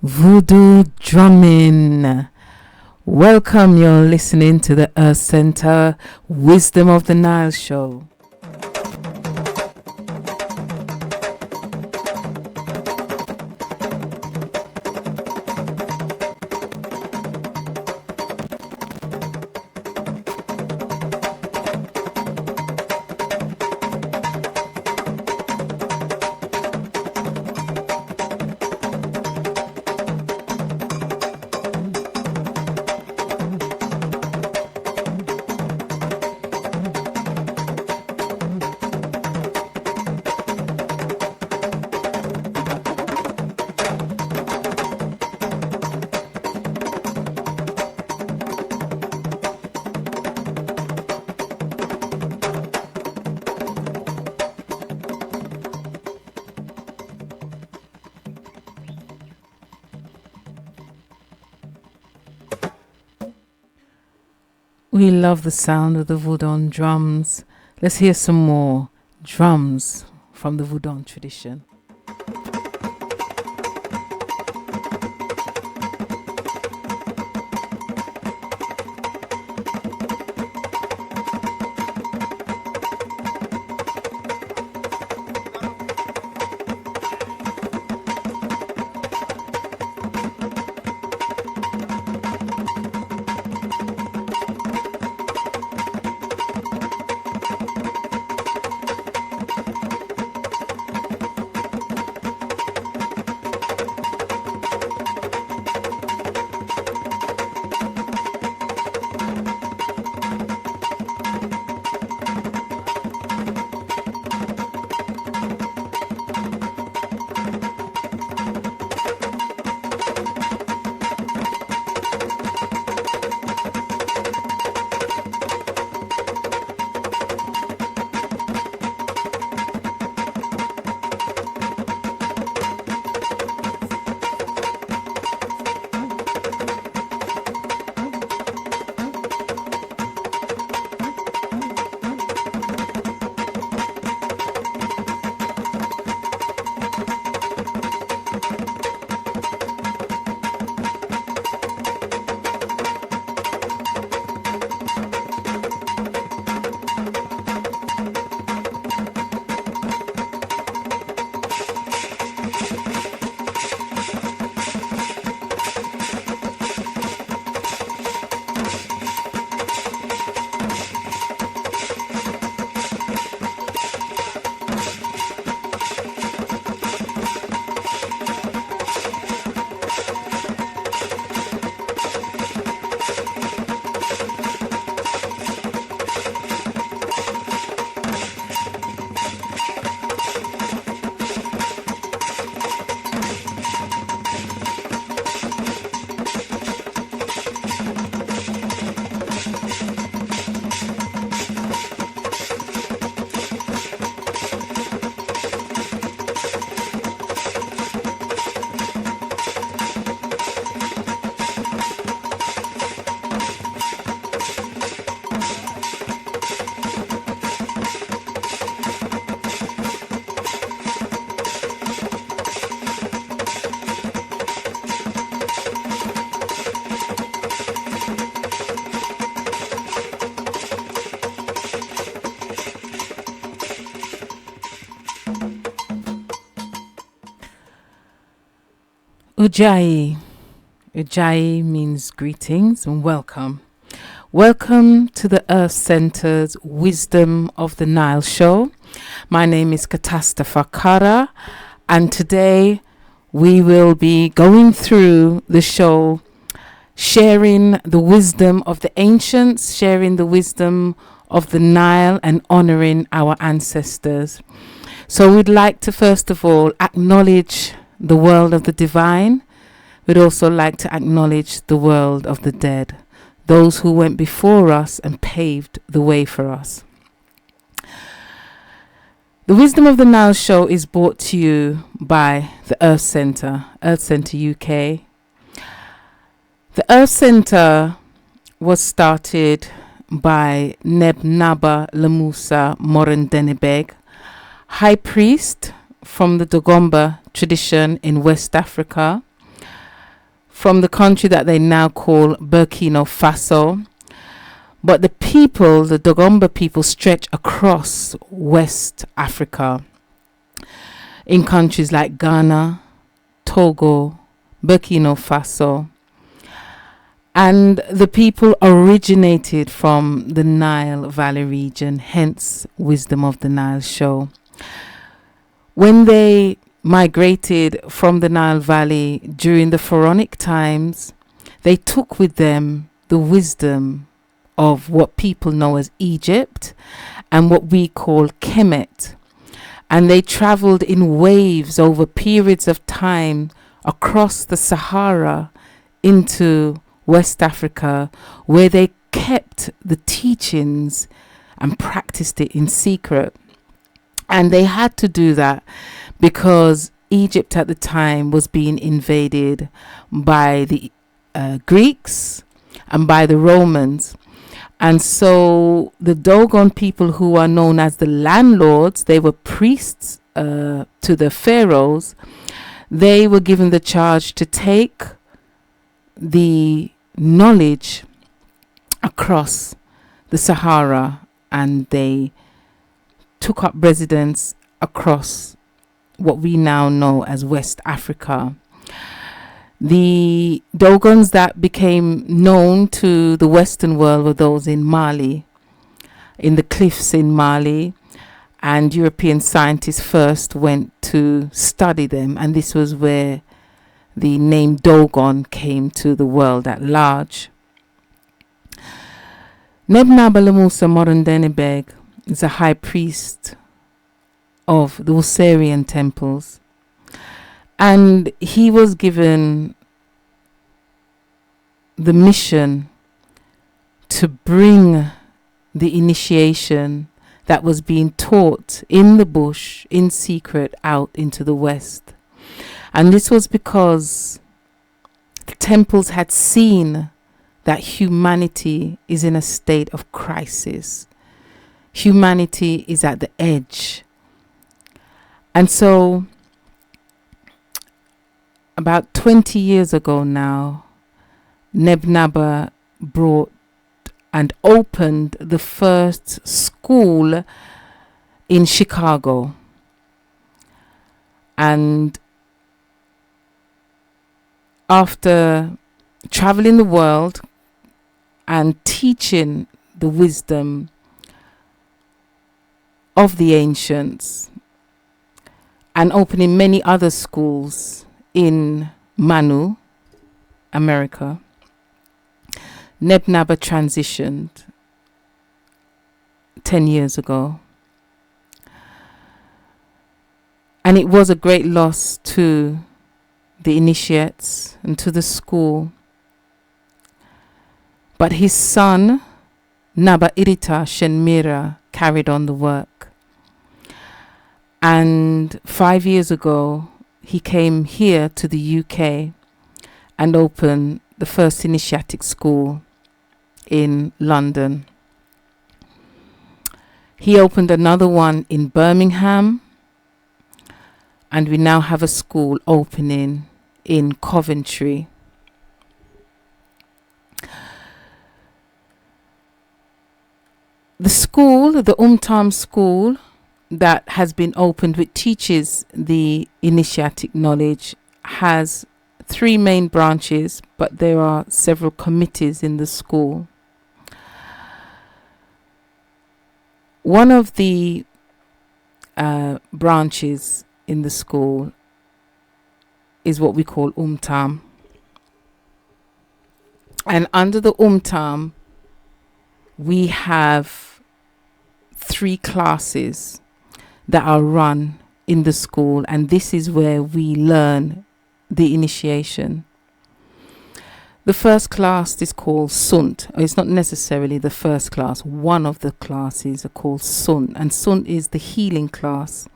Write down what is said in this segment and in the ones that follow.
Voodoo drumming. Welcome, you're listening to the Earth Center Wisdom of the Nile show. We love the sound of the Voodoo drums. Let's hear some more drums from the Voodoo tradition. Ujjayi. Ujjayi means greetings and welcome. Welcome to the Earth Center's Wisdom of the Nile show. My name is Katastafa Kara, and today we will be going through the show, sharing the wisdom of the ancients, sharing the wisdom of the Nile, and honoring our ancestors. So we'd like to first of all acknowledge the world of the divine. We'd also like to acknowledge the world of the dead, those who went before us and paved the way for us. The Wisdom of the Nile show is brought to you by the Earth Center UK. The Earth Center was started by Neb Naba Lamusa Morendenebeg, High Priest from the Dagomba tradition in West Africa, from the country that they now call Burkina Faso. But the people, the Dogomba people, stretch across West Africa in countries like Ghana, Togo, Burkina Faso. And the people originated from the Nile Valley region, hence Wisdom of the Nile show. When they migrated from the Nile Valley during the Pharaonic times, they took with them the wisdom of what people know as Egypt and what we call Kemet. And they traveled in waves over periods of time across the Sahara into West Africa, where they kept the teachings and practiced it in secret. And they had to do that because Egypt at the time was being invaded by the Greeks and by the Romans. And so the Dogon people, who are known as the landlords, they were priests to the pharaohs. They were given the charge to take the knowledge across the Sahara, and they took up residence across what we now know as West Africa. The Dogons that became known to the Western world were those in Mali, in the cliffs in Mali, and European scientists first went to study them, and this was where the name Dogon came to the world at large. Nebnaba Musa Morondenebeg is a high priest of the Osirian temples, and he was given the mission to bring the initiation that was being taught in the bush in secret out into the West. And this was because the temples had seen that humanity is in a state of crisis. Humanity is at the edge. And so about 20 years ago now, Nebnaba brought and opened the first school in Chicago. And after traveling the world and teaching the wisdom of the ancients and opening many other schools in Manu, America, Nebnaba transitioned 10 years ago. And it was a great loss to the initiates and to the school. But his son, Naba Irita Shenmira, carried on the work. And 5 years ago, he came here to the UK and opened the first initiatic school in London. He opened another one in Birmingham, and we now have a school opening in Coventry. The school, the Umtam school, that has been opened, which teaches the initiatic knowledge, has 3 main branches, but there are several committees in the school. One of the branches in the school is what we call Umtam. And under the Umtam, we have 3 classes that are run in the school, and this is where we learn the initiation. The first class is called Sunt. It's not necessarily the first class. One of the classes are called Sunt, and Sunt is the healing class,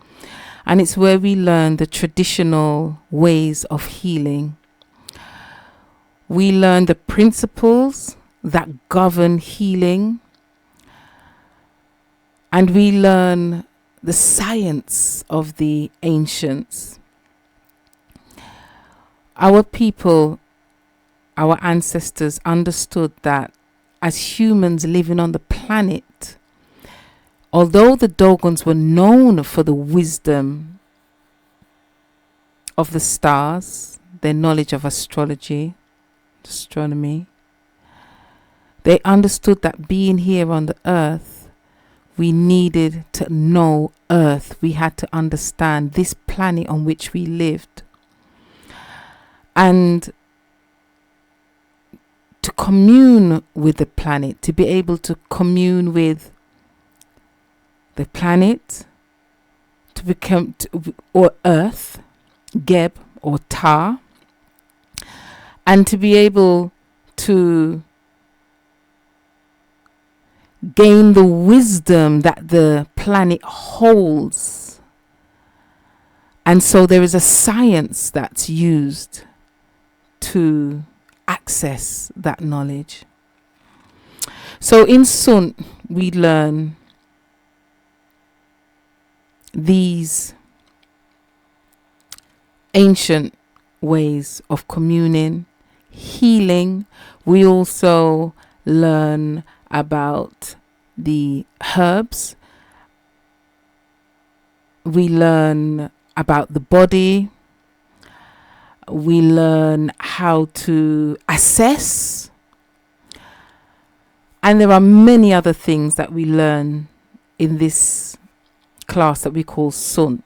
and it's where we learn the traditional ways of healing. We learn the principles that govern healing, and we learn the science of the ancients. Our people our ancestors understood that as humans living on the planet, although the Dogons were known for the wisdom of the stars, their knowledge of astrology, astronomy, they understood that being here on the earth, we needed to know Earth. We had to understand this planet on which we lived. And to commune with the planet, to be able to commune with the planet, to become, or Earth, Geb or Ta, and to be able to gain the wisdom that the planet holds. And so there is a science that's used to access that knowledge. So in Sunt, we learn these ancient ways of communing, healing. We also learn about the herbs. We learn about the body. We learn how to assess. And there are many other things that we learn in this class that we call Sunt.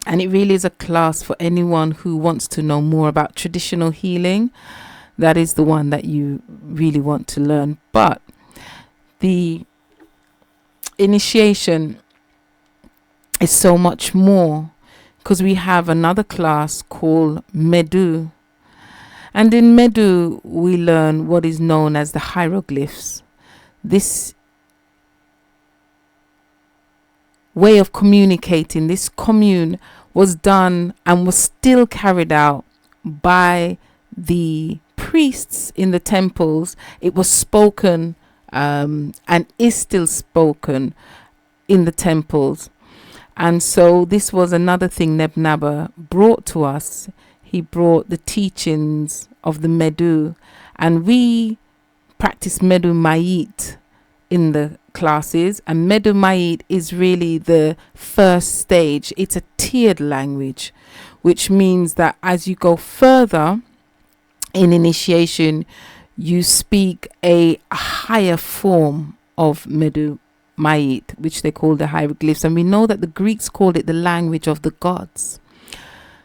And it really is a class for anyone who wants to know more about traditional healing. That is the one that you really want to learn. But the initiation is so much more, because we have another class called Medu. And in Medu, we learn what is known as the hieroglyphs. This way of communicating, this commune, was done and was still carried out by the priests in the temples. It was spoken and is still spoken in the temples. And so this was another thing Neb Naba brought to us. He brought the teachings of the Medu, and we practice Medu Mayit in the classes. And Medu Mayit is really the first stage. It's a tiered language, which means that as you go further in initiation, you speak a higher form of Medu Mayit, which they call the hieroglyphs. And we know that the Greeks called it the language of the gods.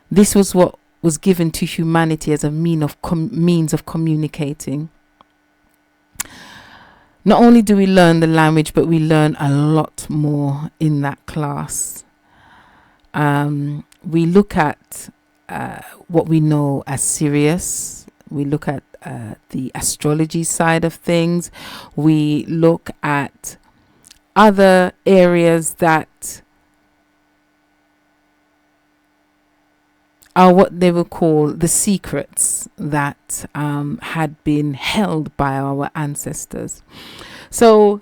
This was what was given to humanity as a means of communicating. Not only do we learn the language, but we learn a lot more in that class. We look at what we know as Sirius. We look at the astrology side of things. We look at other areas that are what they will call the secrets that had been held by our ancestors. So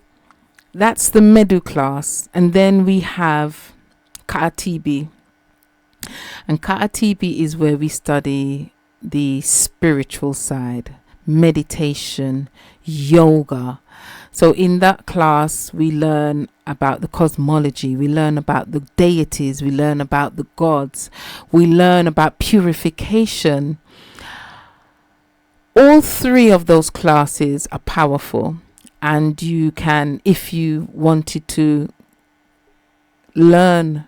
that's the Medu class. And then we have Ka'atibi. And Ka'atibi is where we study the spiritual side, meditation, yoga. So in that class, we learn about the cosmology, we learn about the deities, we learn about the gods, we learn about purification. All three of those classes are powerful, and you can, if you wanted to learn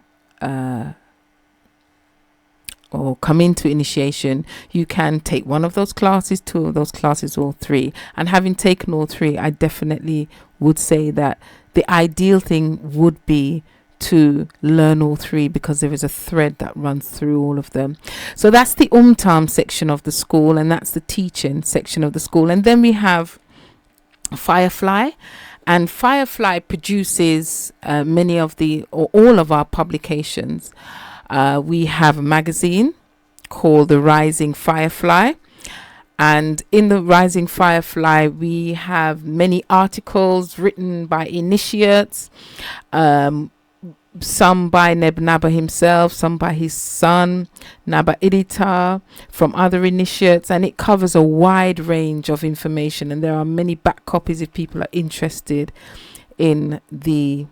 or come into initiation, you can take one of those classes, two of those classes, all three. And having taken all three, I definitely would say that the ideal thing would be to learn all three, because there is a thread that runs through all of them. So that's the Umtam section of the school, and that's the teaching section of the school. And then we have Firefly, and Firefly produces many of the, or all of our publications. We have a magazine called The Rising Firefly, and in The Rising Firefly we have many articles written by initiates. some by Neb Naba himself, some by his son Naba Idita, from other initiates, and it covers a wide range of information. And there are many back copies if people are interested in the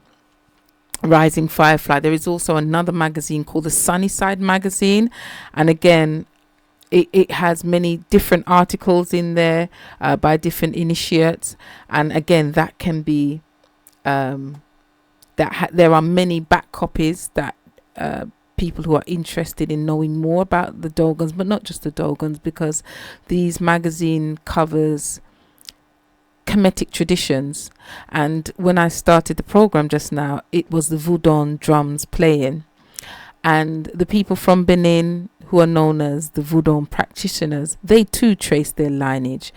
Rising Firefly. There is also another magazine called the Sunnyside magazine, and again, it has many different articles in there by different initiates, and again, that can be there are many back copies that people who are interested in knowing more about the Dogons, but not just the Dogons, because these magazine covers Kemetic traditions. And when I started the program just now, it was the Voodoo drums playing, and the people from Benin who are known as the Voodoo practitioners, they too trace their lineage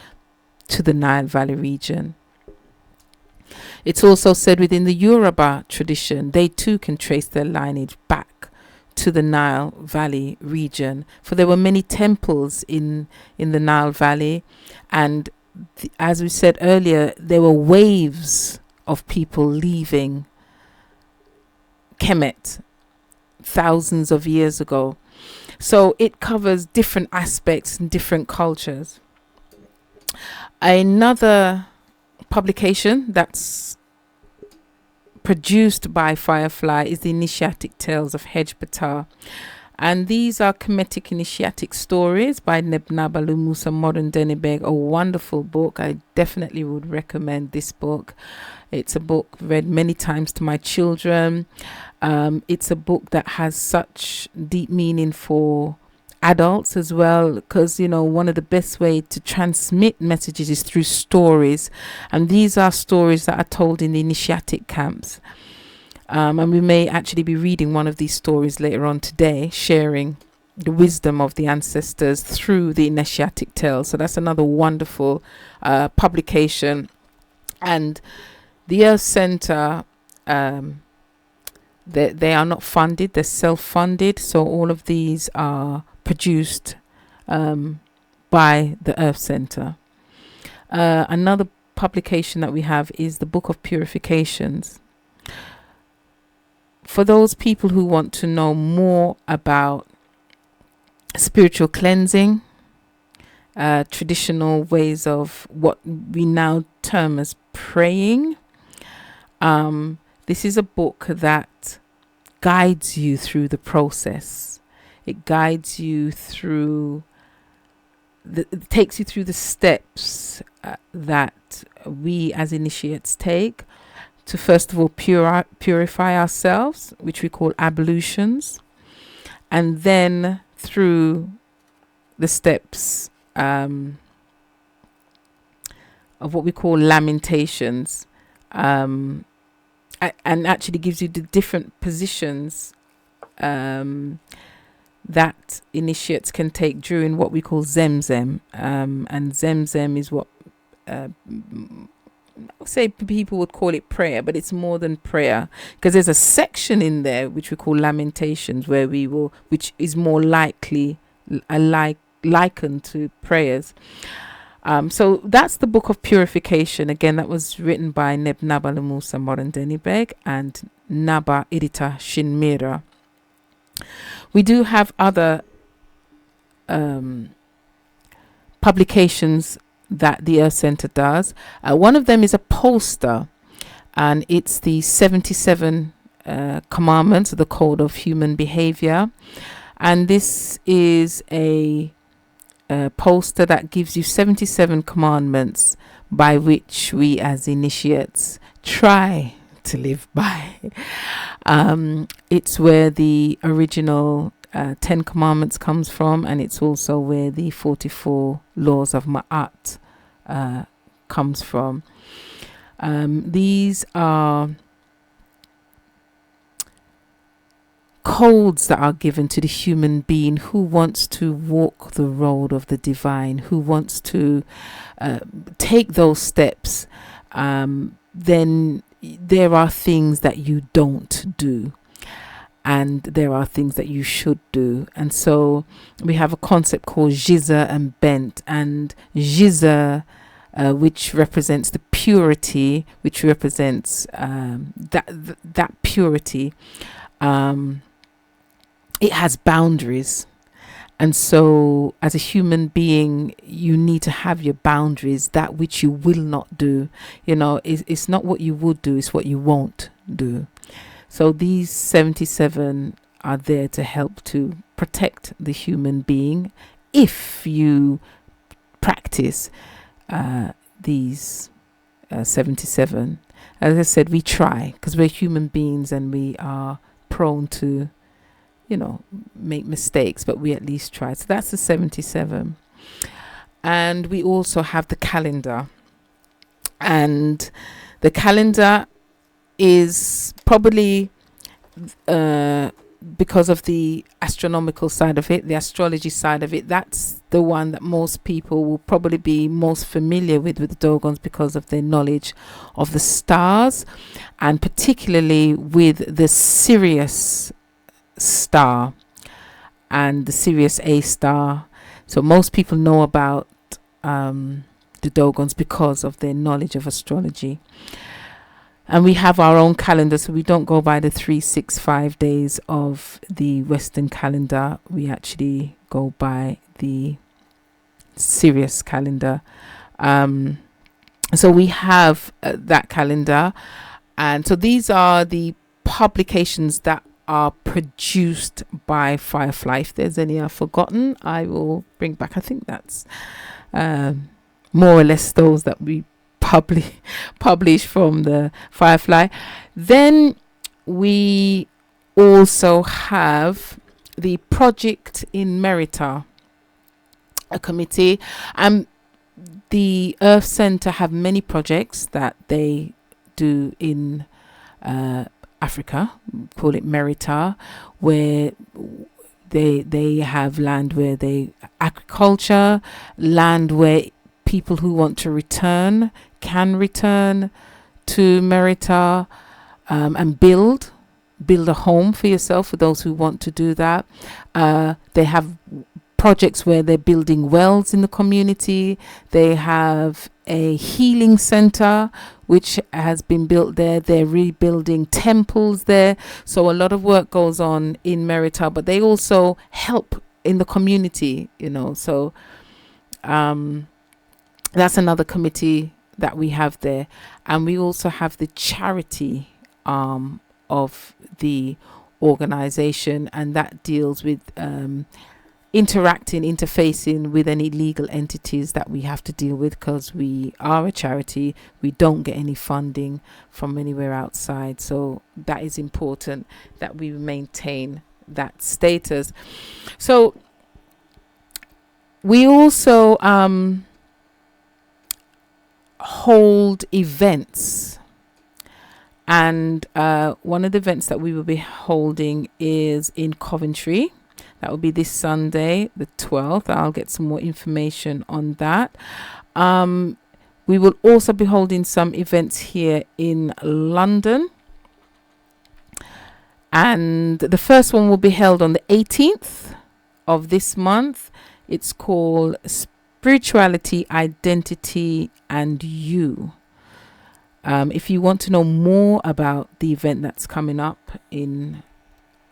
to the Nile Valley region. It's also said within the Yoruba tradition, they too can trace their lineage back to the Nile Valley region, for there were many temples in the Nile Valley, and as we said earlier, there were waves of people leaving Kemet thousands of years ago. So it covers different aspects and different cultures. Another publication that's produced by Firefly is the Initiatic Tales of Hejbata, and these are Kemetic initiatic stories by Nebnaba Lumusa Modern Denibeg, a wonderful book. I definitely would recommend this book. It's a book read many times to my children. It's a book that has such deep meaning for adults as well, because one of the best way to transmit messages is through stories, and these are stories that are told in the initiatic camps, and we may actually be reading one of these stories later on today, sharing the wisdom of the ancestors through the initiatic tales. So that's another wonderful publication. And the Earth Center, they are not funded, they're self-funded, so all of these are produced by the Earth Center. Another publication that we have is the Book of Purifications. For those people who want to know more about spiritual cleansing, traditional ways of what we now term as praying, this is a book that guides you through the process. It guides you through it takes you through the steps that we as initiates take to first of all purify ourselves, which we call ablutions, and then through the steps of what we call lamentations, and actually gives you the different positions that initiates can take during what we call Zemzem, and Zemzem is what say people would call it prayer, but it's more than prayer, because there's a section in there which we call lamentations, which is more likely likened to prayers. So that's the Book of Purification. Again, that was written by Neb Naba Lumusa Modern Denibeg and Naba Irita Shinmira. We do have other publications that the Earth Center does. One of them is a poster, and it's the 77 commandments of the Code of Human Behavior, and this is a poster that gives you 77 commandments by which we as initiates try to live by. It's where the original 10 commandments comes from, and it's also where the 44 laws of Ma'at comes from. These are codes that are given to the human being who wants to walk the road of the divine, who wants to take those steps. Then there are things that you don't do, and there are things that you should do. And so we have a concept called Jiza and Bent, and Jiza, which represents the purity, which represents that purity. It has boundaries. And so, as a human being, you need to have your boundaries, that which you will not do. It's not what you would do, it's what you won't do. So these 77 are there to help to protect the human being if you practice these 77. As I said, we try, because we're human beings and we are prone to make mistakes, but we at least try. So that's the 77. And we also have the calendar, and the calendar is probably because of the astronomical side of it, the astrology side of it, that's the one that most people will probably be most familiar with the Dogons, because of their knowledge of the stars, and particularly with the Sirius star and the Sirius A star. So most people know about the Dogons because of their knowledge of astrology. And we have our own calendar, so we don't go by the 365 days of the Western calendar. We actually go by the Sirius calendar. So we have that calendar. And so these are the publications that are produced by Firefly. If there's any I've forgotten, I will bring back. I think that's more or less those that we publish from the Firefly. Then we also have the Project in Merita, a committee. The Earth Center have many projects that they do in Africa, call it Merita, where they have land where agriculture, land where people who want to return can return to Merita and build a home for yourself, for those who want to do that. They have projects where they're building wells in the community. They have a healing center which has been built there. They're rebuilding temples there. So a lot of work goes on in Merita, but they also help in the community, So that's another committee that we have there. And we also have the charity arm of the organization, and that deals with interfacing with any legal entities that we have to deal with, because we are a charity. We don't get any funding from anywhere outside. So that is important that we maintain that status. So we also hold events, and one of the events that we will be holding is in Coventry. That will be this Sunday, the 12th. I'll get some more information on that. We will also be holding some events here in London, and the first one will be held on the 18th of this month. It's called Spirituality, Identity and You. If you want to know more about the event that's coming up in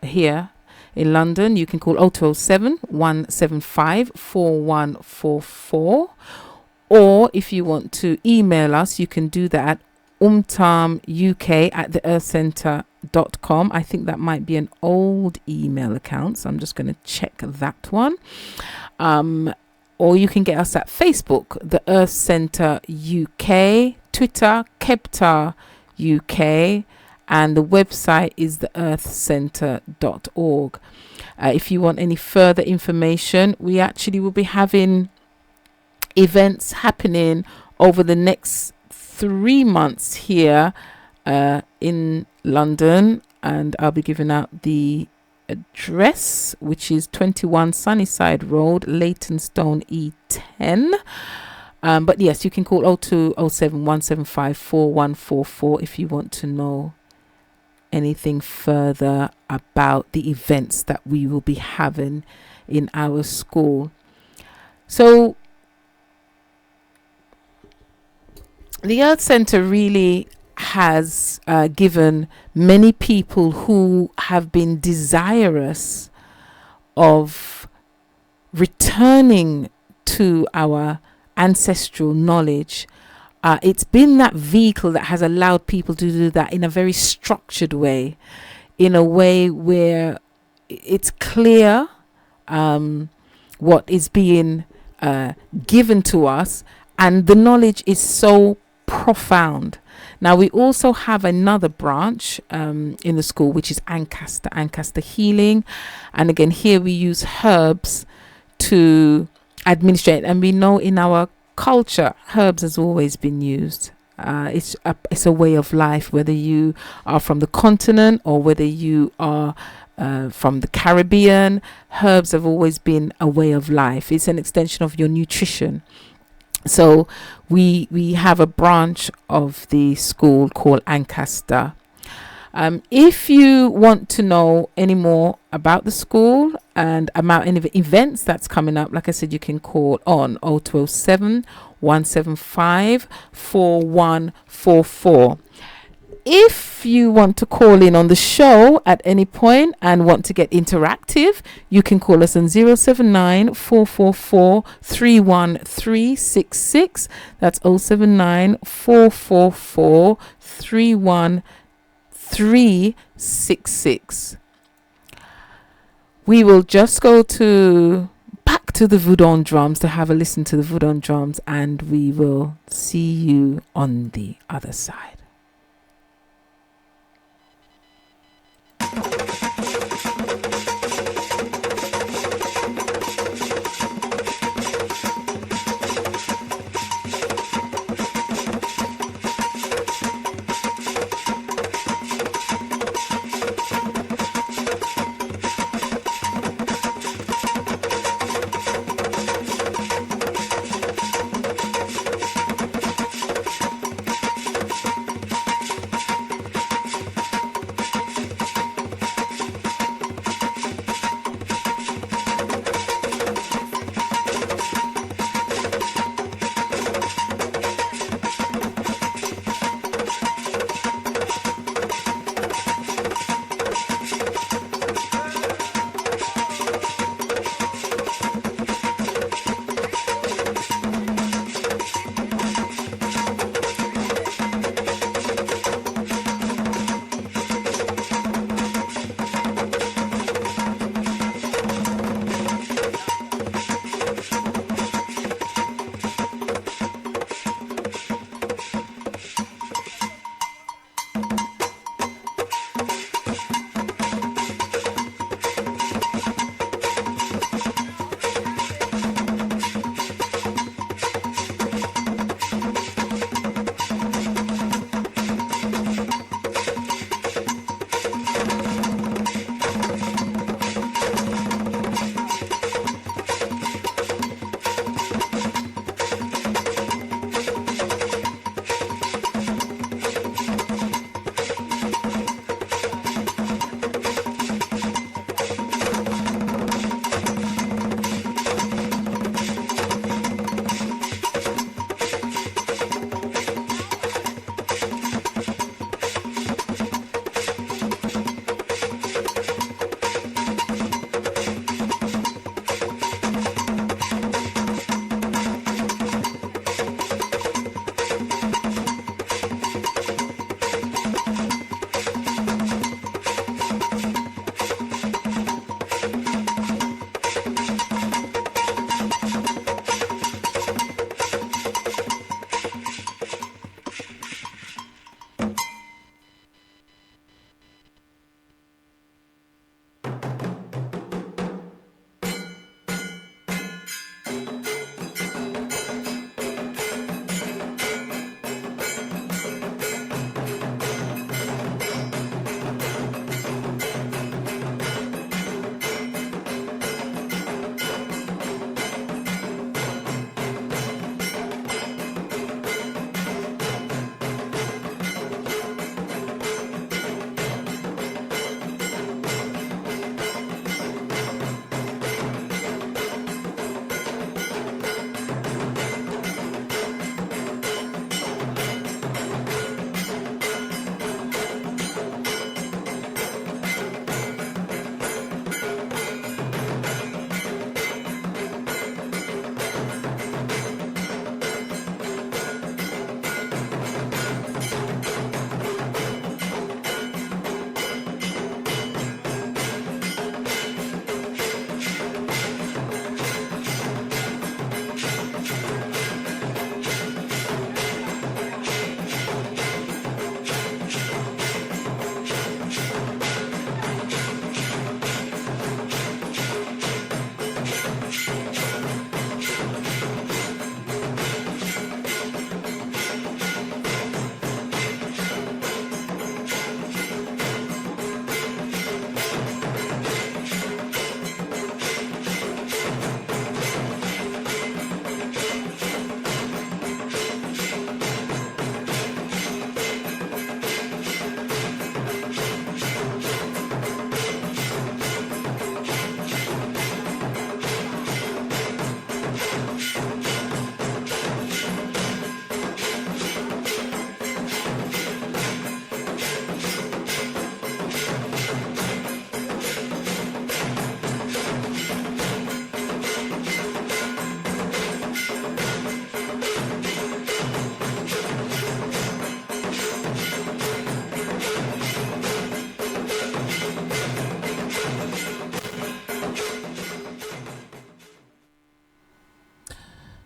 here in London, you can call 0207 175 4144, or if you want to email us, you can do that at umtamuk@theearthcenter.com. I think that might be an old email account, so I'm just going to check that one. Or you can get us at Facebook, the Earth Center UK, Twitter, Kepta UK, and the website is theearthcenter.org. If you want any further information, we actually will be having events happening over the next 3 months here in London, and I'll be giving out the address, which is 21 Sunnyside Road, Leytonstone E10. But yes, you can call 0207 175 4144 if you want to know anything further about the events that we will be having in our school. So The Earth Center really has given many people who have been desirous of returning to our ancestral knowledge. It's been that vehicle that has allowed people to do that in a very structured way, in a way where it's clear what is being given to us, and the knowledge is so profound. Now, we also have another branch in the school, which is Ancaster Healing. And again, here we use herbs to administrate. And we know in our culture, herbs has always been used. It's a way of life, whether you are from the continent or whether you are from the Caribbean. Herbs have always been a way of life. It's an extension of your nutrition. So we have a branch of the school called Ancaster. If you want to know any more about the school and about any events that's coming up, like I said, you can call on 0207 175 4144. If you want to call in on the show at any point and want to get interactive, you can call us on 079 444 31366. That's 079 444 31366. We will just go back to the Voodoo drums to have a listen to the Voodoo drums, and we will see you on the other side.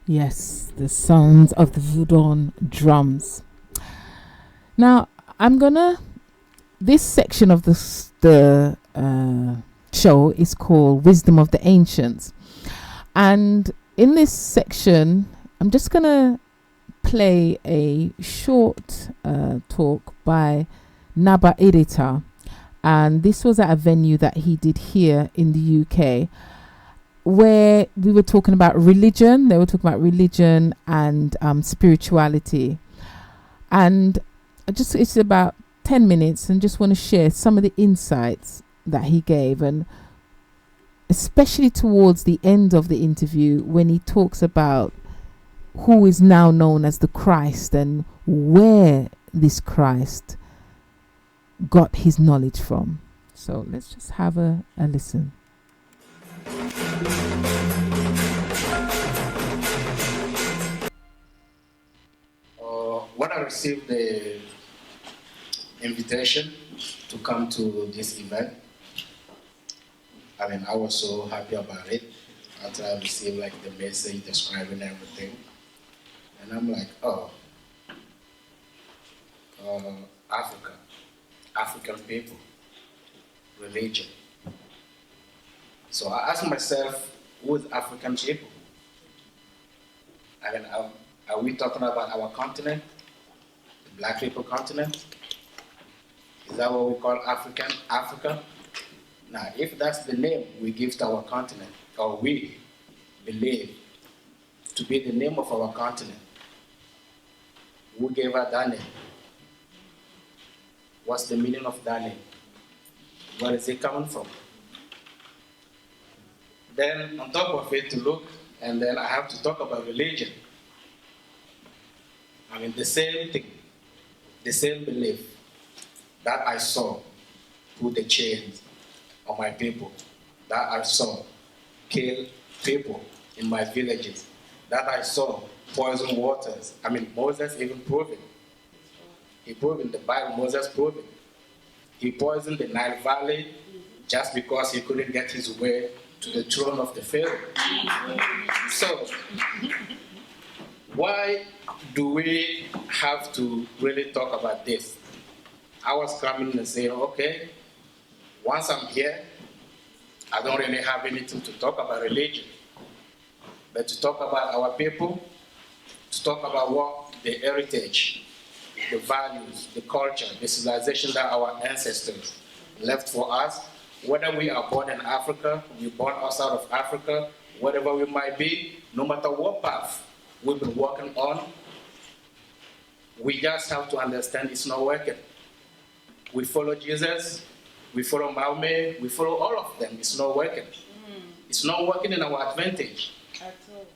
Yes, the sounds of the Voodoo drums. Now, I'm gonna. This section of the show is called Wisdom of the Ancients. And in this section, I'm just gonna play a short talk by Naba Irita. And this was at a venue that he did here in the UK, where we were talking about religion. They were talking about religion and spirituality. And it's about 10 minutes, and just want to share some of the insights that he gave, and especially towards the end of the interview when he talks about who is now known as the Christ and where this Christ got his knowledge from. So let's just have a listen. When I received the invitation to come to this event, I was so happy about it after I received like the message describing everything. And I'm like, Africa, African people, religion. So I asked myself, who is African people? Are we talking about our continent, the black people continent? Is that what we call Africa? Now, if that's the name we give to our continent, or we believe to be the name of our continent, who gave us that name? What's the meaning of that name? Where is it coming from? Then, on top of it, to look, and then I have to talk about religion. The same thing, the same belief that I saw put the chains on my people, that I saw kill people in my villages, that I saw poison waters. Moses even proved it. He proved in the Bible, Moses proved it. He poisoned the Nile Valley just because he couldn't get his way to the throne of the Pharaoh. So, why do we have to really talk about this? I was coming and saying, okay, once I'm here, I don't really have anything to talk about religion, but to talk about our people, to talk about what the heritage, the values, the culture, the civilization that our ancestors left for us, whether we are born in Africa, we born outside of Africa, whatever we might be, no matter what path we've been working on, we just have to understand it's not working. We follow Jesus, we follow Mahomet, we follow all of them. It's not working. It's not working in our advantage. At all.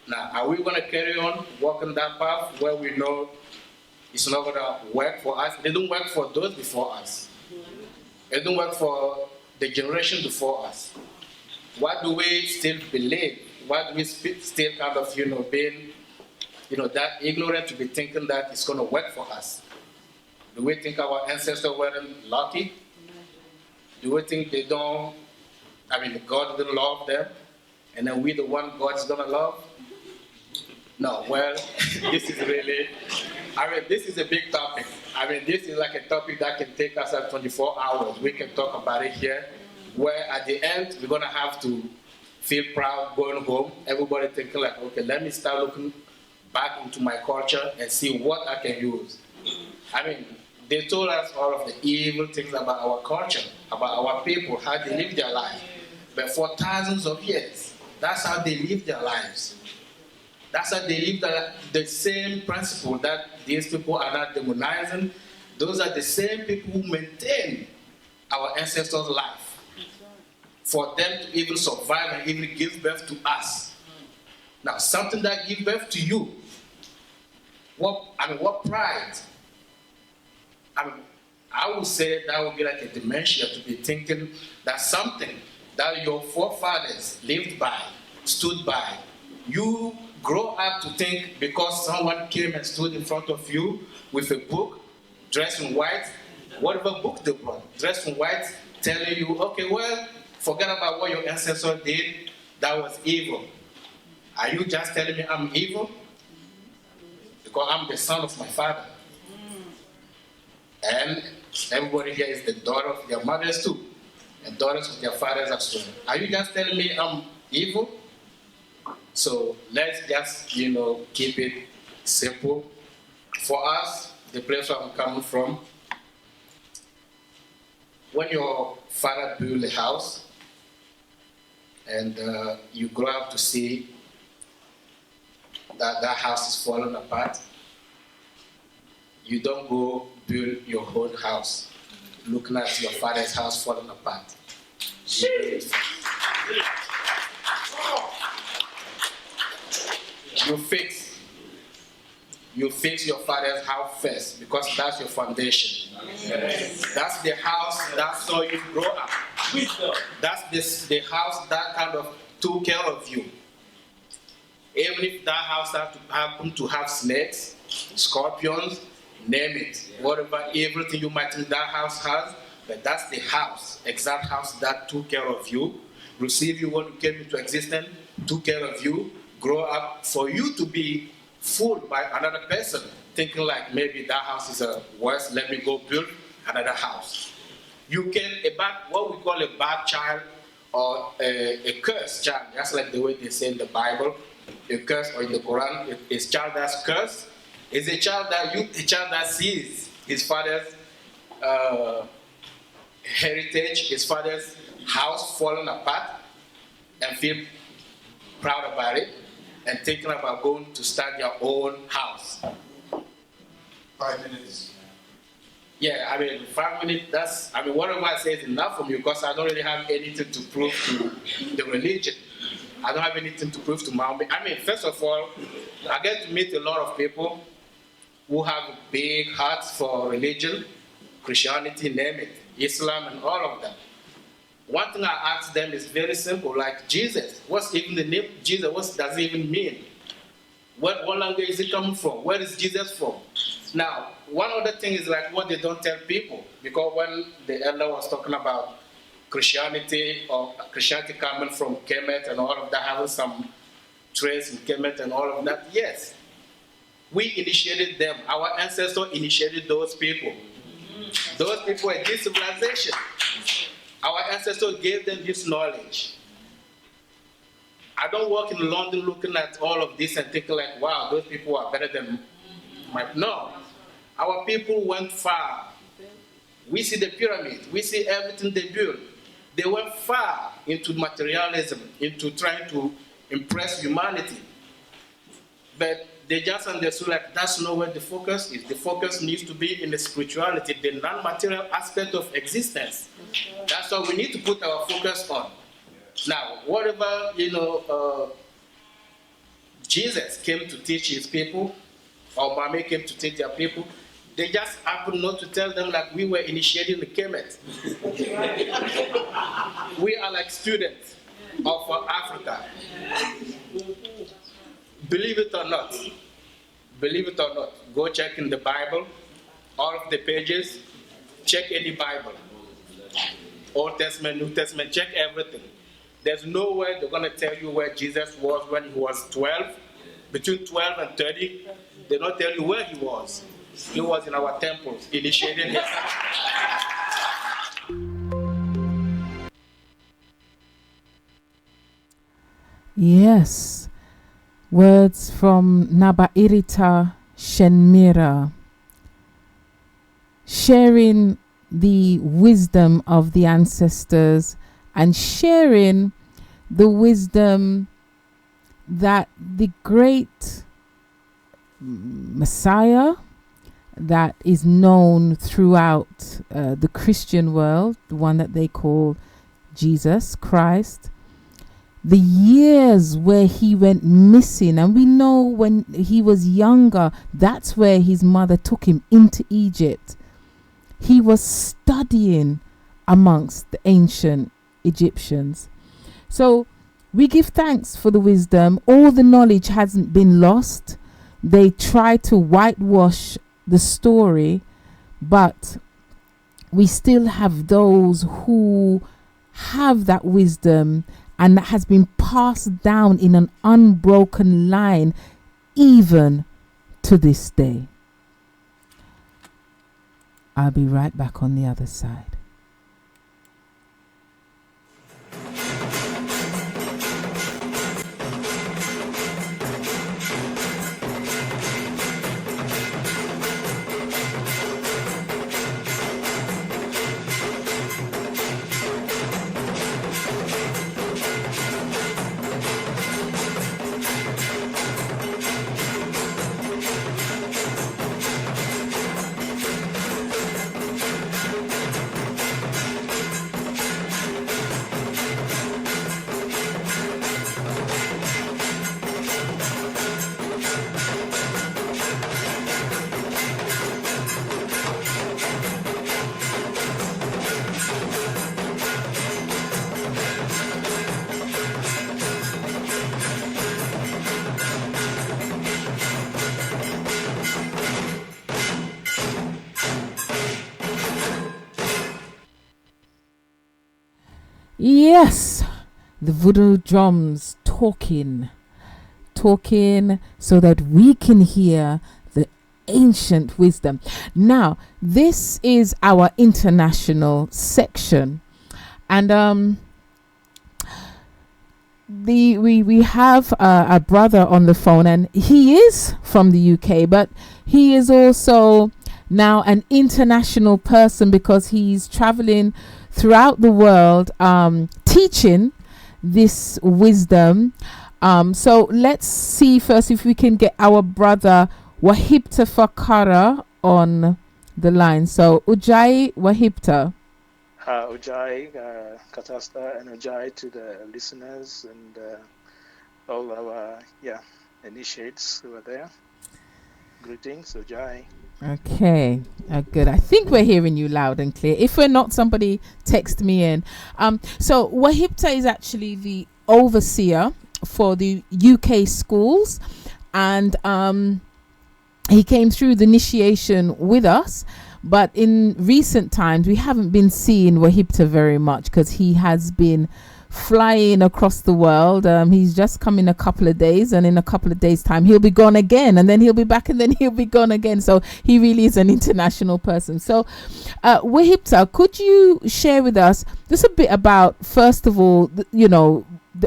Now, are we going to carry on walking that path where we know it's not going to work for us? It didn't work for those before us. It didn't work for the generation before us. Why do we still believe? Why do we still kind of, being, that ignorant to be thinking that it's going to work for us? Do we think our ancestors weren't lucky? Do we think they don't, God didn't love them, and then we the one God's gonna love? No, well, this is really, this is a big topic. This is like a topic that can take us at 24 hours. We can talk about it here, where at the end, we're gonna have to feel proud going home. Everybody thinking like, okay, let me start looking back into my culture and see what I can use. They told us all of the evil things about our culture, about our people, how they live their life. But for thousands of years, that's how they live their lives. That's how they live the same principle that these people are not demonizing. Those are the same people who maintain our ancestors' life. For them to even survive and even give birth to us. Now, something that gives birth to you, what pride? I would say that would be like a dementia to be thinking that something that your forefathers lived by, stood by, you grow up to think because someone came and stood in front of you with a book, dressed in white, whatever book they brought, dressed in white, telling you, okay, well, forget about what your ancestors did, that was evil. Are you just telling me I'm evil? Because I'm the son of my father. And everybody here is the daughter of their mothers too, and daughters of their fathers as well. Are you just telling me I'm evil? So let's just, keep it simple. For us, the place where I'm coming from, when your father built a house and you grow up to see that house is falling apart, you don't go build your own house looking at your father's house falling apart. You fix your father's house first, because that's your foundation. Yes. That's the house that saw you grow up. That's the house that kind of took care of you. Even if that house happened to have snakes, scorpions, name it, whatever, everything you might think that house has, but that's the house, exact house that took care of you, received you when you came into existence, took care of you, grow up for you to be fooled by another person, thinking like maybe that house is worse, let me go build another house. You can, what we call a bad child or a cursed child, that's like the way they say in the Bible, a curse, or in the Quran, a child that's cursed is a child that sees his father's heritage, his father's house falling apart, and feel proud about it, and thinking about going to start your own house. 5 minutes. Yeah, 5 minutes, whatever I say is enough for me, because I don't really have anything to prove to the religion. I don't have anything to prove to Mahomet. First of all, I get to meet a lot of people who have big hearts for religion, Christianity, name it, Islam, and all of that. One thing I ask them is very simple, like Jesus. What's even the name Jesus? What does it even mean? What language is it coming from? Where is Jesus from? Now, one other thing is like what they don't tell people, because when the elder was talking about Christianity, or Christianity coming from Kemet and all of that, having some trace in Kemet and all of that, yes. We initiated them. Our ancestors initiated those people. Those people were this civilization. Our ancestors gave them this knowledge. I don't walk in London looking at all of this and thinking like, wow, those people are better than my... No. Our people went far. We see the pyramid. We see everything they built. They went far into materialism, into trying to impress humanity. But they just understood like that's not where the focus is. The focus needs to be in the spirituality, the non-material aspect of existence. That's what we need to put our focus on. Now, whatever, Jesus came to teach his people, or Mame came to teach their people, they just happened not to tell them like we were initiating the Kemet. We are like students of Africa. Believe it or not, go check in the Bible, all of the pages, check any Bible. Old Testament, New Testament, check everything. There's nowhere they're going to tell you where Jesus was when he was 12. Between 12 and 30, they don't tell you where he was. He was in our temples, initiating his... Yes. Words from Nabairita Shenmira, sharing the wisdom of the ancestors and sharing the wisdom that the great Messiah that is known throughout the Christian world, the one that they call Jesus Christ, the years where he went missing, and we know when he was younger, that's where his mother took him into Egypt. He was studying amongst the ancient Egyptians. So we give thanks for the wisdom. All the knowledge hasn't been lost. They try to whitewash the story, but we still have those who have that wisdom and that has been passed down in an unbroken line even to this day. I'll be right back on the other side. Yes, the voodoo drums talking so that we can hear the ancient wisdom. Now, this is our international section, and we have a brother on the phone, and he is from the UK, but he is also now an international person because he's traveling throughout the world, teaching this wisdom. So let's see first if we can get our brother Wahibta Fakara on the line. So Ujai Wahibta. Ujai, Katasta, and Ujai to the listeners and all our initiates who are there. Greetings, Ujai. Okay, good. I think we're hearing you loud and clear. If we're not, somebody text me in. So Wahibta is actually the overseer for the UK schools, and he came through the initiation with us. But in recent times, we haven't been seeing Wahibta very much because he has been flying across the world. He's just come in a couple of days, and in a couple of days' time, he'll be gone again, and then he'll be back, and then he'll be gone again. So he really is an international person. So, Wahibta, could you share with us just a bit about, first of all, the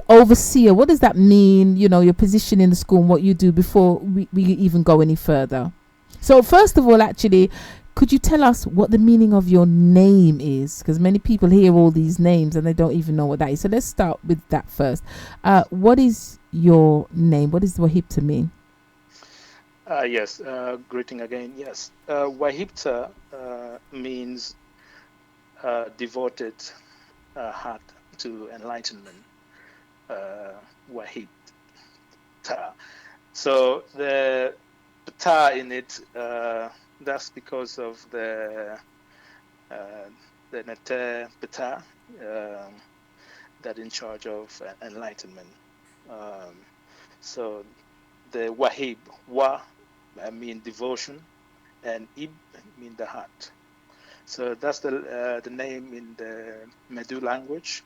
overseer? What does that mean? Your position in the school and what you do before we even go any further. So, first of all, actually, could you tell us what the meaning of your name is? Because many people hear all these names and they don't even know what that is. So let's start with that first. What is your name? What does Wahibta mean? Yes, greeting again. Yes, Wahibta means devoted heart to enlightenment. Wahibta. So the ta in it. That's because of the Nete Pita that in charge of enlightenment. So the Wahib, Wa, I mean devotion, and Ib mean the heart. So that's the name in the Medu language.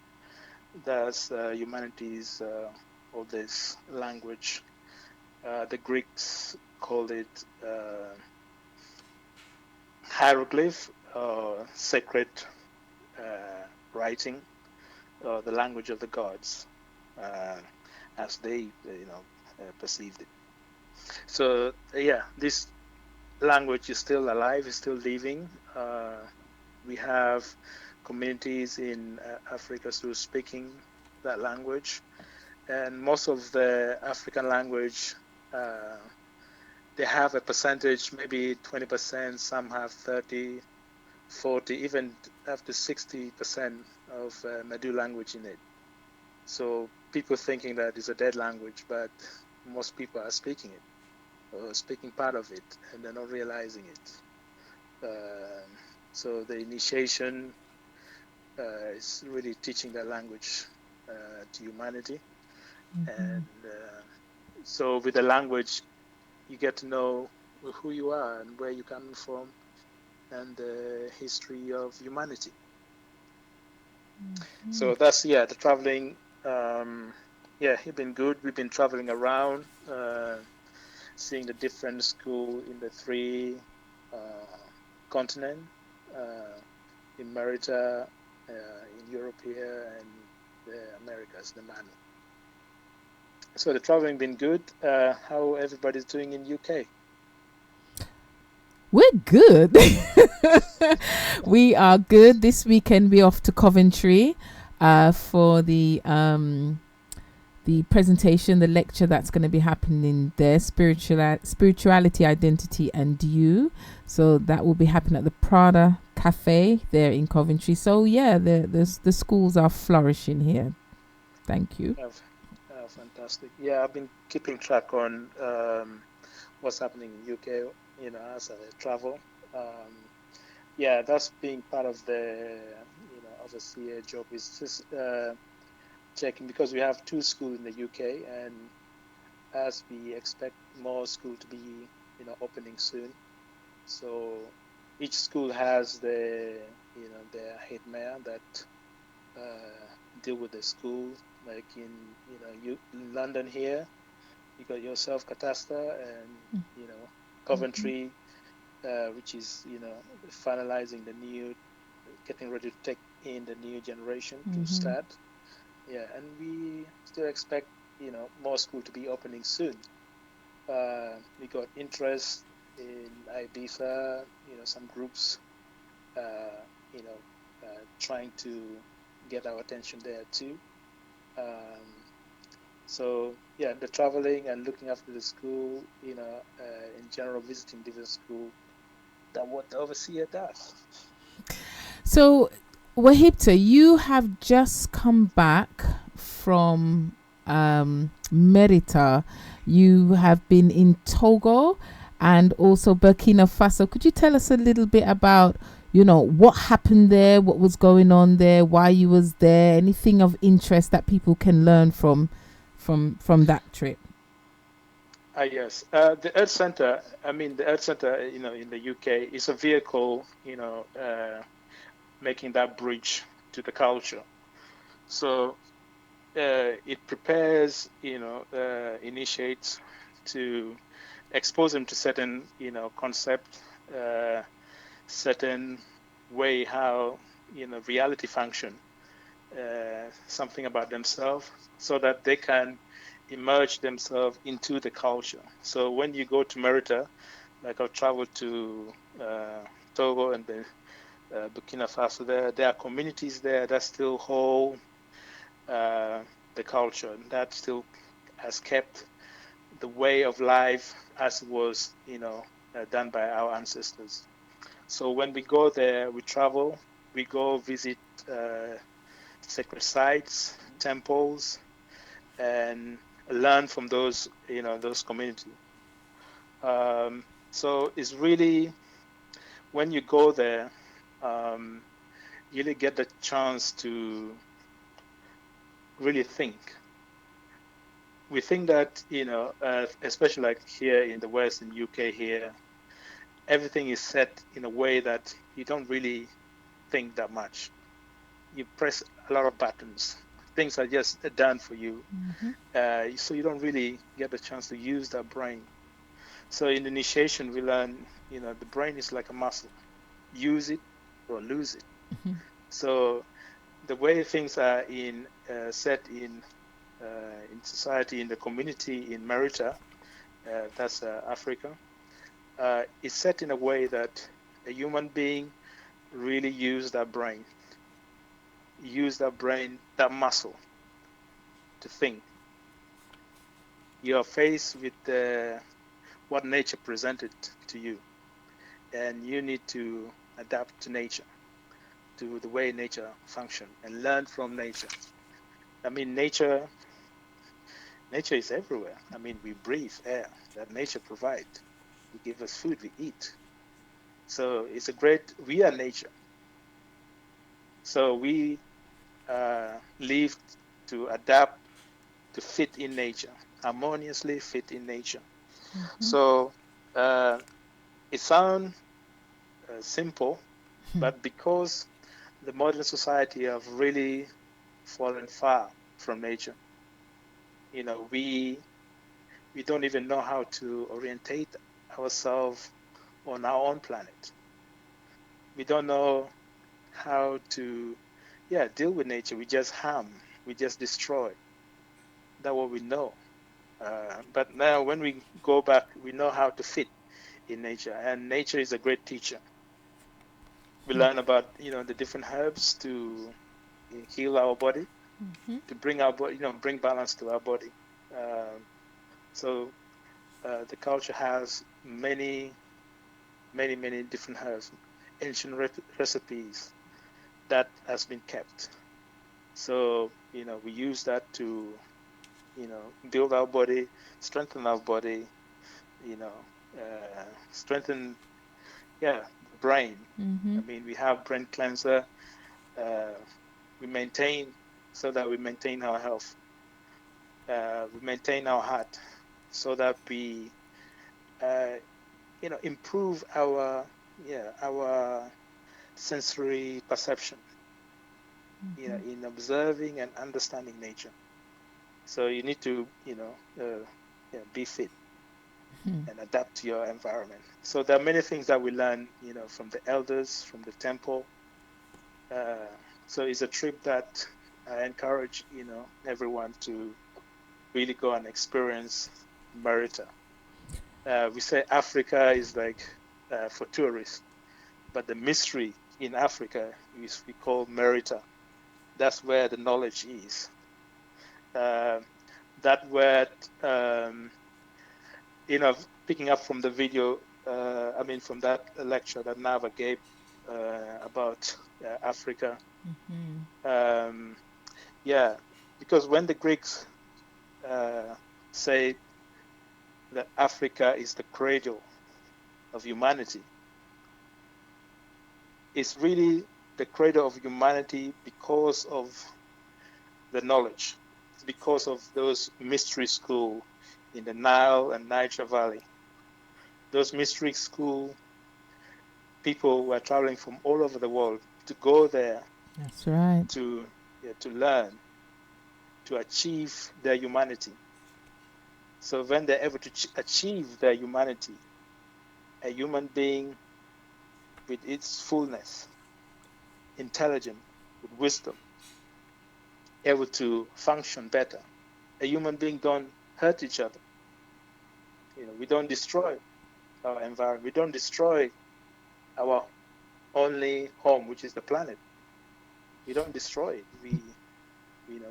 That's humanity's oldest language. The Greeks called it hieroglyph, sacred writing, the language of the gods, as they perceived it. So this language is still alive, is still living. We have communities in Africa still speaking that language, and most of the African language, they have a percentage, maybe 20%, some have 30, 40, even up to 60% of Medu language in it. So people thinking that it's a dead language, but most people are speaking it, or speaking part of it, and they're not realizing it. So the initiation is really teaching that language to humanity. Mm-hmm. And so with the language, you get to know who you are and where you're coming from and the history of humanity. Mm-hmm. So that's, the traveling Yeah, it's been good. We've been traveling around, seeing the different school in the three continent, in America, in Europe here, and the Americas, the man. So the traveling been good. How everybody's doing in UK? We're good. We are good. This weekend we're off to Coventry for the presentation, the lecture that's going to be happening there, spirituality, identity, and you. So that will be happening at the Prada Cafe there in Coventry. So yeah, the schools are flourishing here. Thank you. Fantastic. Yeah, I've been keeping track on what's happening in UK, as I travel. Yeah, that's being part of the, overseer job is just checking, because we have two schools in the UK, and as we expect more school to be, opening soon. So each school has their head mayor that deal with the school, like in, in London here, you got yourself, Catasta, and, Coventry, which is, finalizing the new, getting ready to take in the new generation to start. Yeah, and we still expect, more school to be opening soon. We got interest in Ibiza, some groups, trying to get our attention there too. So yeah, the traveling and looking after the school, in general, visiting different school, that what the overseer does. So, Wahibta, you have just come back from Merita. You have been in Togo and also Burkina Faso. Could you tell us a little bit about, what happened there, what was going on there, why you was there, anything of interest that people can learn from that trip? Yes. The Earth Center, the Earth Center, in the UK is a vehicle, making that bridge to the culture. So it prepares, initiates to expose them to certain, concept, certain way how, reality function, something about themselves, so that they can immerse themselves into the culture. So when you go to Merita, like I've traveled to Togo and Burkina Faso, there are communities there that still hold the culture, and that still has kept the way of life as it was, done by our ancestors. So when we go there, we travel, we go visit sacred sites, temples, and learn from those, those communities. So it's really, when you go there, you really get the chance to really think. We think that, especially like here in the West, in UK here, everything is set in a way that you don't really think that much. You press a lot of buttons. Things are just done for you. So you don't really get the chance to use that brain. So in the initiation, we learn, the brain is like a muscle. Use it or lose it. So the way things are set in society, in the community, in Merita, that's Africa, is set in a way that a human being really use that brain, that muscle to think. You are faced with what nature presented to you, and you need to adapt to nature, to the way nature function, and learn from nature. Nature is everywhere. We breathe air that nature provides. We give us food, we eat. So we are nature. So we live to adapt, to fit in nature, harmoniously fit in nature. So it sounds simple, but because the modern society have really fallen far, from nature. We don't even know how to orientate ourselves on our own planet. We don't know how to, deal with nature. We just harm, we just destroy. That's what we know. But now, when we go back, we know how to fit in nature, and nature is a great teacher. We learn about the different herbs to heal our body, to bring our body, bring balance to our body. Um, so the culture has many, many, many different herbs, ancient recipes that has been kept. So we use that to build our body, strengthen our body, strengthen the brain. I mean, we have brain cleanser. Uh, we maintain so that we maintain our health. We maintain our heart so that we uh, improve our sensory perception, in observing and understanding nature. So you need to be fit and adapt to your environment. So there are many things that we learn from the elders, from the temple. uh, so it's a trip that I encourage everyone to really go and experience Merita. We say Africa is like for tourists, but the mystery in Africa is we call Merita. That's where the knowledge is. Uh, that word, um, picking up from the video, from that lecture that Nava gave about Africa. Um, yeah, because when the Greeks uh, say that Africa is the cradle of humanity, it's really the cradle of humanity because of the knowledge. It's because of those mystery schools in the Nile and Niger Valley. Those mystery school people were traveling from all over the world to go there That's right. to learn, to achieve their humanity. So when they're able to achieve their humanity, a human being with its fullness, intelligent, with wisdom, able to function better. A human being don't hurt each other. We don't destroy our environment. We don't destroy our only home, which is the planet. We don't destroy it.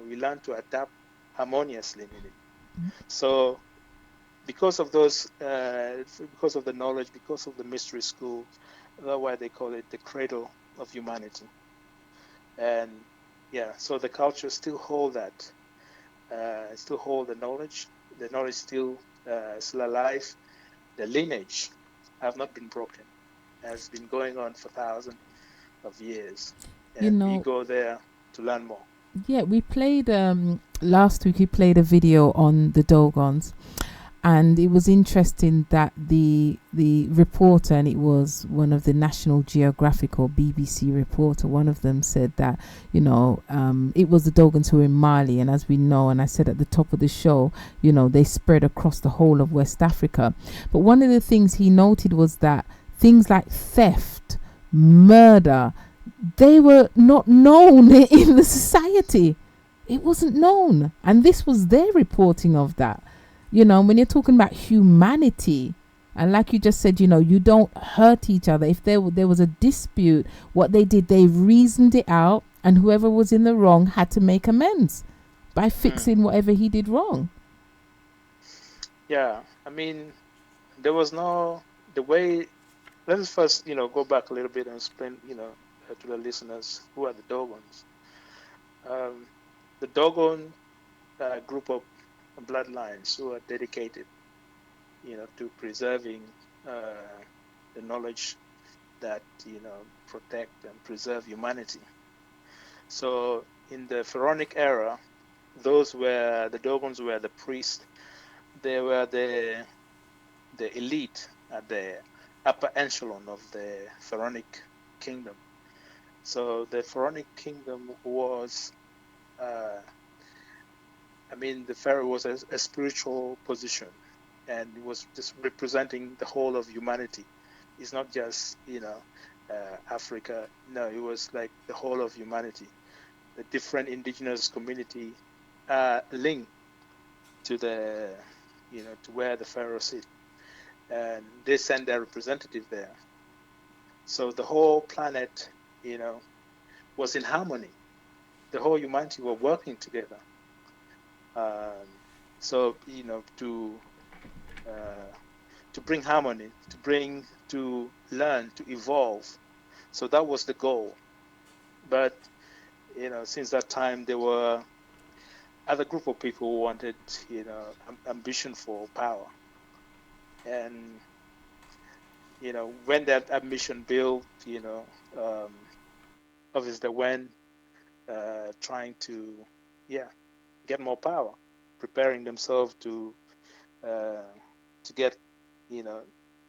We learn to adapt harmoniously in it. So because of those, because of the knowledge, because of the mystery school, that's why they call it the cradle of humanity. And so the culture still hold that, still hold the knowledge. The knowledge still alive. The lineage have not been broken. Has been going on for thousands of years, You and we know, go there to learn more. yeah, we played last week. We played a video on the Dogons, and it was interesting that the reporter, and it was one of the National Geographic or BBC reporter, one of them said that it was the Dogons who were in Mali, and as we know, and I said at the top of the show, they spread across the whole of West Africa. But one of the things he noted was that things like theft, murder, they were not known in the society. It wasn't known, and this was their reporting of that. When you're talking about humanity, and like you just said, you don't hurt each other. If there was a dispute, what they did, they reasoned it out, and whoever was in the wrong had to make amends by fixing whatever he did wrong. Yeah, I mean, there was no the way. Let us first, go back a little bit and explain, to the listeners who are the Dogons. Um, the Dogon group of bloodlines who are dedicated, to preserving the knowledge that protect and preserve humanity. So in the Pharaonic era, the Dogons were the priests. They were the elite at the upper echelon of the Pharaonic kingdom. So the Pharaonic kingdom was I mean, the pharaoh was a spiritual position, and it was just representing the whole of humanity. It's not just Africa. No, it was like the whole of humanity. The different indigenous community linked to the to where the pharaoh sits, and they send their representative there. So the whole planet, was in harmony. The whole humanity were working together. So to bring harmony, to learn, to evolve. So that was the goal. But since that time, there were other group of people who wanted ambition for power, and when that ambition built, obviously they went trying to get more power, preparing themselves to get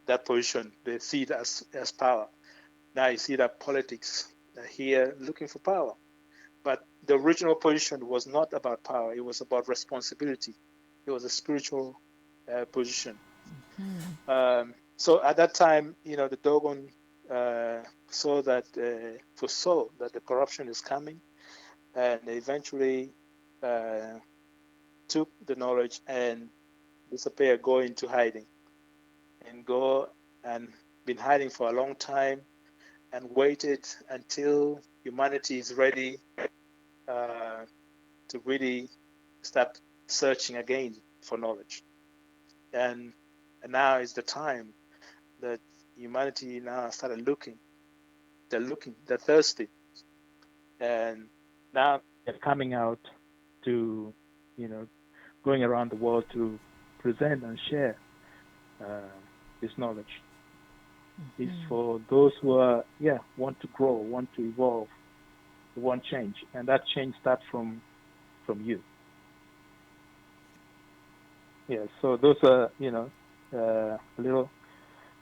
that position. They see it as power. Now you see that politics here looking for power, but the original position was not about power. It was about responsibility. It was a spiritual position. So at that time, the Dogon foresaw that the corruption is coming, and they eventually took the knowledge and disappear, go into hiding, and go and been hiding for a long time, and waited until humanity is ready to really start searching again for knowledge. And now is the time that humanity now started looking. They're thirsty, and now they're coming out to, going around the world to present and share this knowledge. It's for those who want to grow, want to evolve, want change, and that change starts from you. Yeah. So those are a little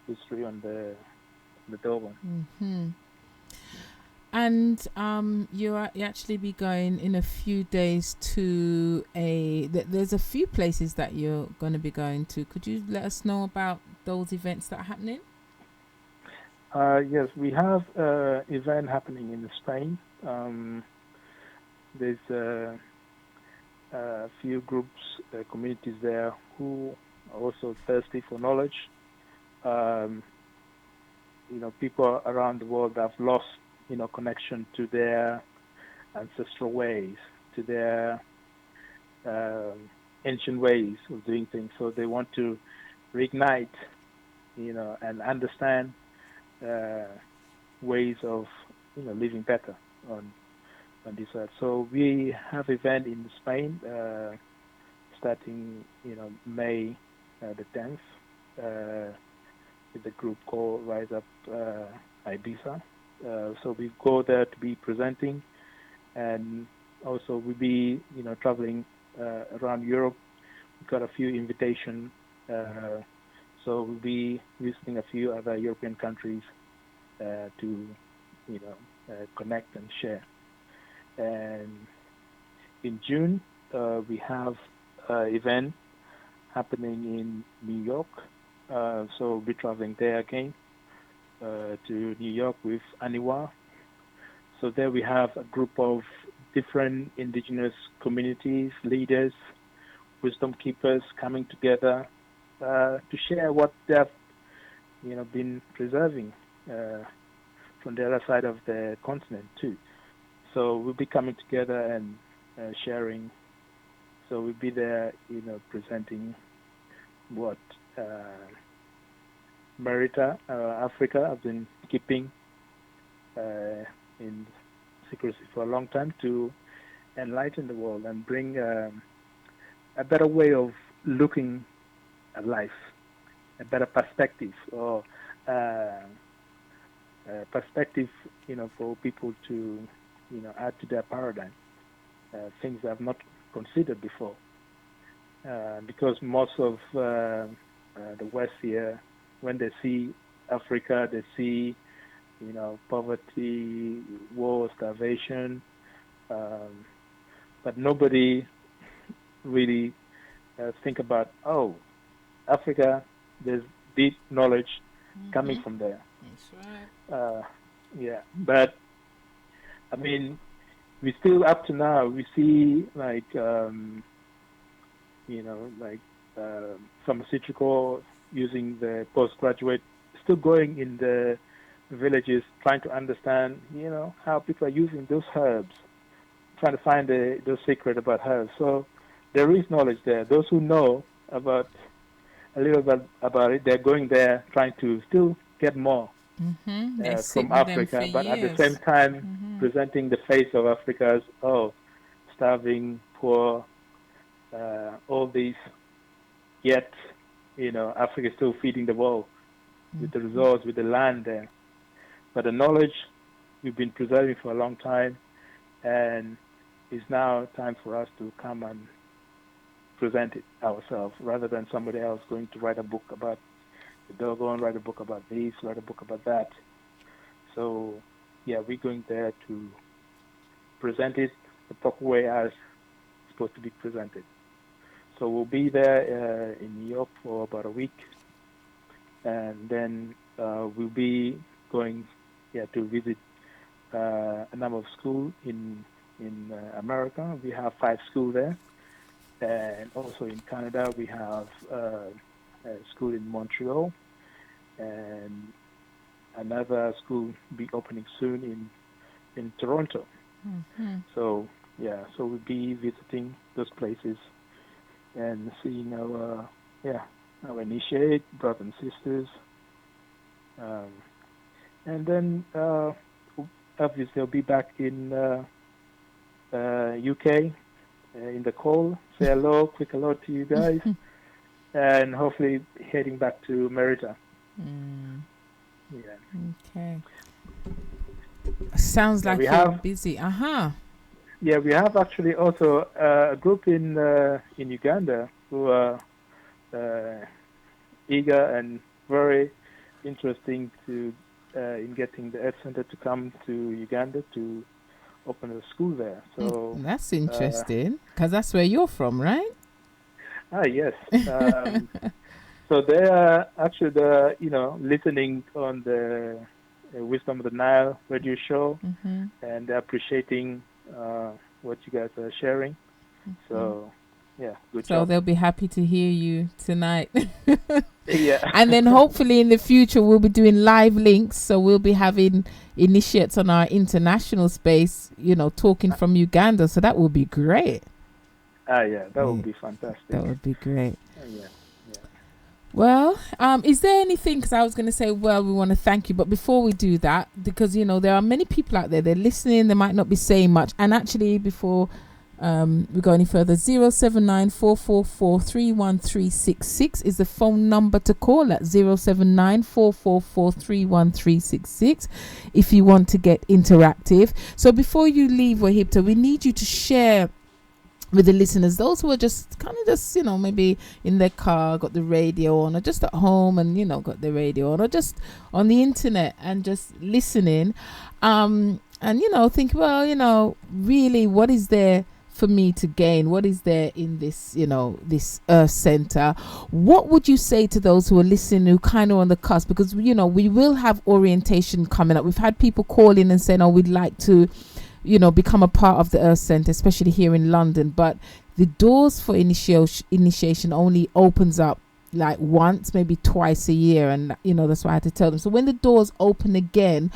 history on the Dogon. And you actually be going in a few days to there's a few places that you're going to be going to. Could you let us know about those events that are happening? Yes, we have an event happening in Spain. There's a few groups, communities there who are also thirsty for knowledge. People around the world have lost, connection to their ancestral ways, to their ancient ways of doing things. So they want to reignite, and understand ways of, living better on this earth. So we have event in Spain starting, May the 10th. With a group called Rise Up Ibiza. So we go there to be presenting, and also we'll be, traveling around Europe. We've got a few invitations, so we'll be visiting a few other European countries to, connect and share. And in June, we have an event happening in New York. So we'll be traveling there again to New York with Aniwa. So there we have a group of different indigenous communities, leaders, wisdom keepers coming together to share what they have, been preserving from the other side of the continent too. So we'll be coming together and sharing. So we'll be there, presenting what Merita, Africa, have been keeping in secrecy for a long time, to enlighten the world and bring a better way of looking at life, a better perspective, or perspective, for people to, add to their paradigm, things they have not considered before. Because most of the West here, when they see Africa, they see, poverty, war, starvation, but nobody really think about, oh, Africa, there's deep knowledge coming from there. That's right. Uh, yeah, but I mean, we still up to now we see like like pharmaceutical using the postgraduate still going in the villages trying to understand how people are using those herbs, trying to find those secret about herbs. So there is knowledge there. Those who know about a little bit about it, they're going there trying to still get more They sit from with them for Africa, but at the same years. time presenting the face of Africa as, oh, starving, poor, all these. Yet, Africa is still feeding the world with the resource, with the land there. But the knowledge we've been preserving for a long time, and it's now time for us to come and present it ourselves, rather than somebody else going to write a book about the Dogon, write a book about this, write a book about that. So, yeah, we're going there to present it the proper way as it's supposed to be presented. So we'll be there in New York for about a week, and then we'll be going to visit a number of schools in America. We have 5 schools there, and also in Canada we have a school in Montreal, and another school be opening soon in Toronto. So we'll be visiting those places and seeing our initiate brothers and sisters, and then obviously I'll be back in UK in the call. Say hello, quick hello to you guys, and hopefully heading back to Merida. Yeah. Okay. Sounds like you're busy. Yeah, we have actually also a group in Uganda who are eager and very interesting to in getting the Earth Center to come to Uganda to open a school there. So that's interesting, because that's where you're from, right? Yes. So they are actually listening on the Wisdom of the Nile radio show, and they're appreciating what you guys are sharing. So yeah, good job. So they'll be happy to hear you tonight. Yeah. And then hopefully in the future we'll be doing live links, so we'll be having initiates on our international space, talking from Uganda, so that will be great. Yeah, that would be fantastic. That would be great. Yeah. Well, is there anything, because I was going to say, well, we want to thank you, but before we do that, because there are many people out there, they're listening, they might not be saying much, and actually before we go any further, 079-444-31366 is the phone number to call, at 079-444-31366 if you want to get interactive. So before you leave, Wahibta, we need you to share with the listeners, those who are just maybe in their car, got the radio on, or just at home and got the radio on, or just on the internet and just listening, and think, well, really, what is there for me to gain? What is there in this, this Earth Center? What would you say to those who are listening, who kind of on the cusp? Because we will have orientation coming up. We've had people call in and saying, oh, we'd like to become a part of the Earth Center, especially here in London. But the doors for initiation only opens up like once, maybe twice a year. And, that's why I had to tell them. So when the doors open again,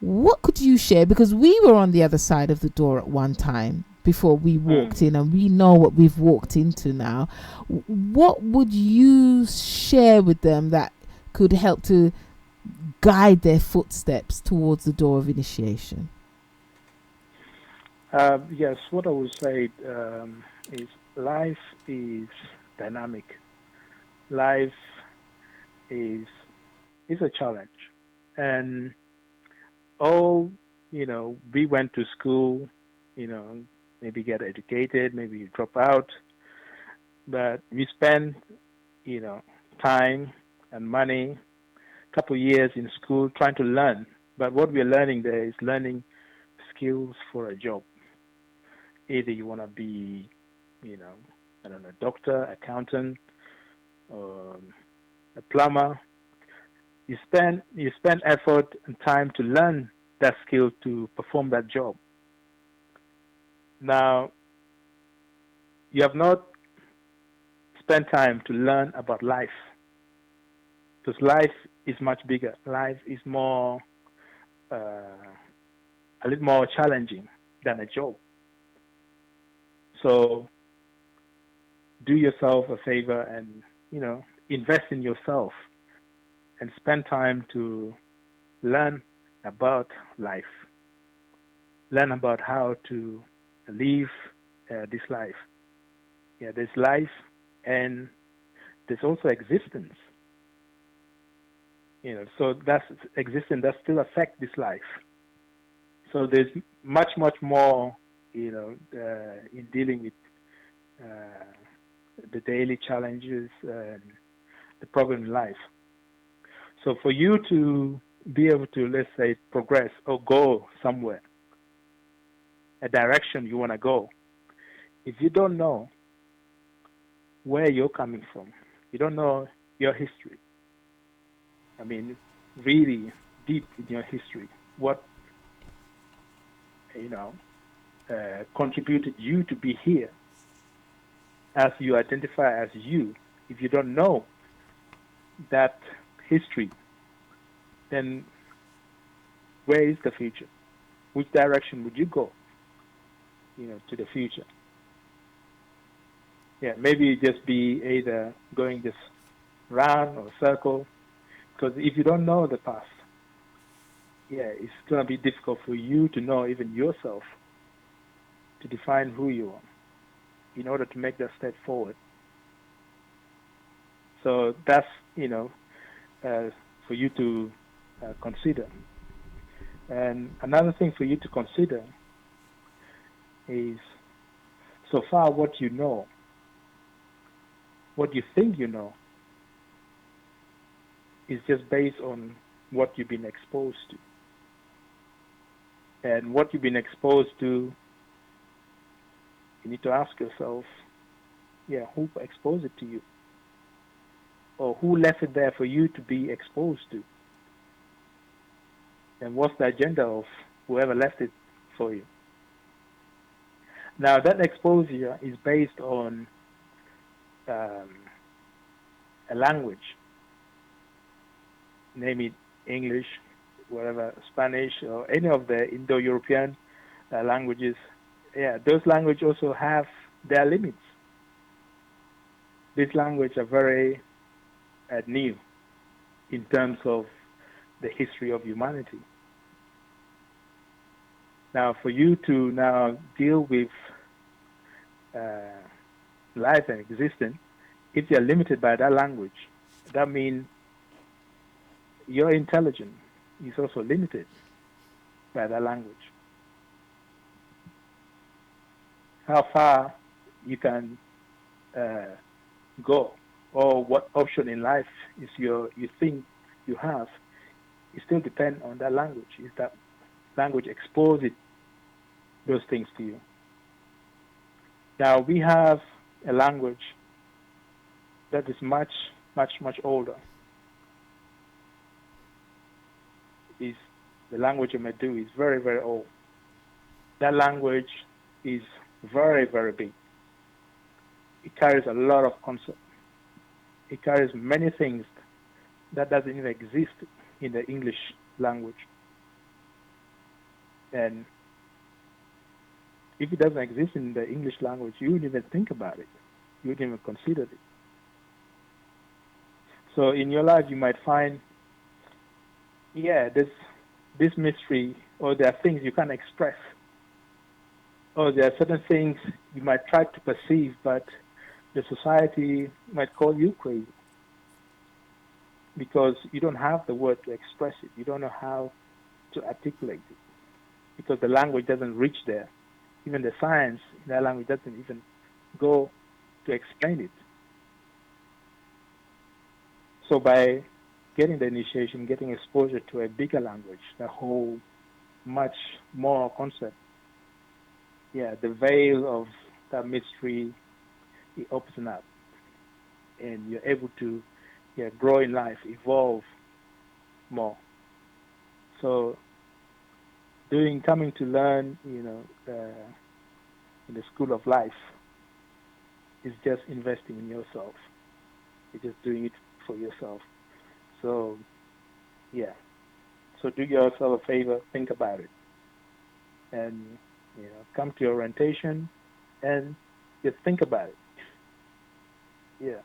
what could you share? Because we were on the other side of the door at one time before we walked in, and we know what we've walked into now. What would you share with them that could help to guide their footsteps towards the door of initiation? Yes, what I would say is life is dynamic. Life is a challenge, and we went to school, maybe get educated, maybe you drop out, but we spend time and money, a couple years in school trying to learn. But what we're learning there is learning skills for a job. Either you want to be I don't know, doctor, accountant, or a plumber. You spend effort and time to learn that skill to perform that job. Now, you have not spent time to learn about life, because life is much bigger. Life is more, a little more challenging than a job. So do yourself a favor and, invest in yourself and spend time to learn about life, learn about how to live this life. Yeah, there's life and there's also existence. So that's existence that still affect this life. So there's much more, in dealing with the daily challenges and the problem in life. So for you to be able to, let's say, progress or go somewhere, a direction you want to go, if you don't know where you're coming from, you don't know your history, I mean, really deep in your history, what, contributed you to be here as you identify as you, if you don't know that history, then where is the future? Which direction would you go, to the future? Yeah, maybe just be either going this round or circle, because if you don't know the past, yeah, it's going to be difficult for you to know even yourself, to define who you are in order to make that step forward. So that's, for you to consider. And another thing for you to consider is, so far what you know, what you think you know, is just based on what you've been exposed to. And what you've been exposed to, you need to ask yourself, yeah, who exposed it to you? Or who left it there for you to be exposed to? And what's the agenda of whoever left it for you? Now, that exposure is based on a language, name it English, whatever, Spanish, or any of the Indo-European languages. Yeah, those languages also have their limits. These languages are very new in terms of the history of humanity. Now, for you to now deal with life and existence, if you're limited by that language, that means your intelligence is also limited by that language. How far you can go, or what option in life is you think you have, it still depends on that language. Is that language exposes those things to you? Now, we have a language that is much older. Is the language of Medu is very old. That language is very big. It carries a lot of concepts. It carries many things that doesn't even exist in the English language. And if it doesn't exist in the English language, you wouldn't even think about it. You wouldn't even consider it. So in your life, you might find, yeah, this mystery, or there are things you can't express, or there are certain things you might try to perceive, but the society might call you crazy because you don't have the word to express it. You don't know how to articulate it because the language doesn't reach there. Even the science in that language doesn't even go to explain it. So by getting the initiation, getting exposure to a bigger language, that whole much more concept, yeah, the veil of that mystery it opens up, and you're able to grow in life, evolve more. So coming to learn, in the school of life is just investing in yourself. You're just doing it for yourself. So, yeah. So do yourself a favor, think about it, and come to your orientation, and just think about it. Yeah,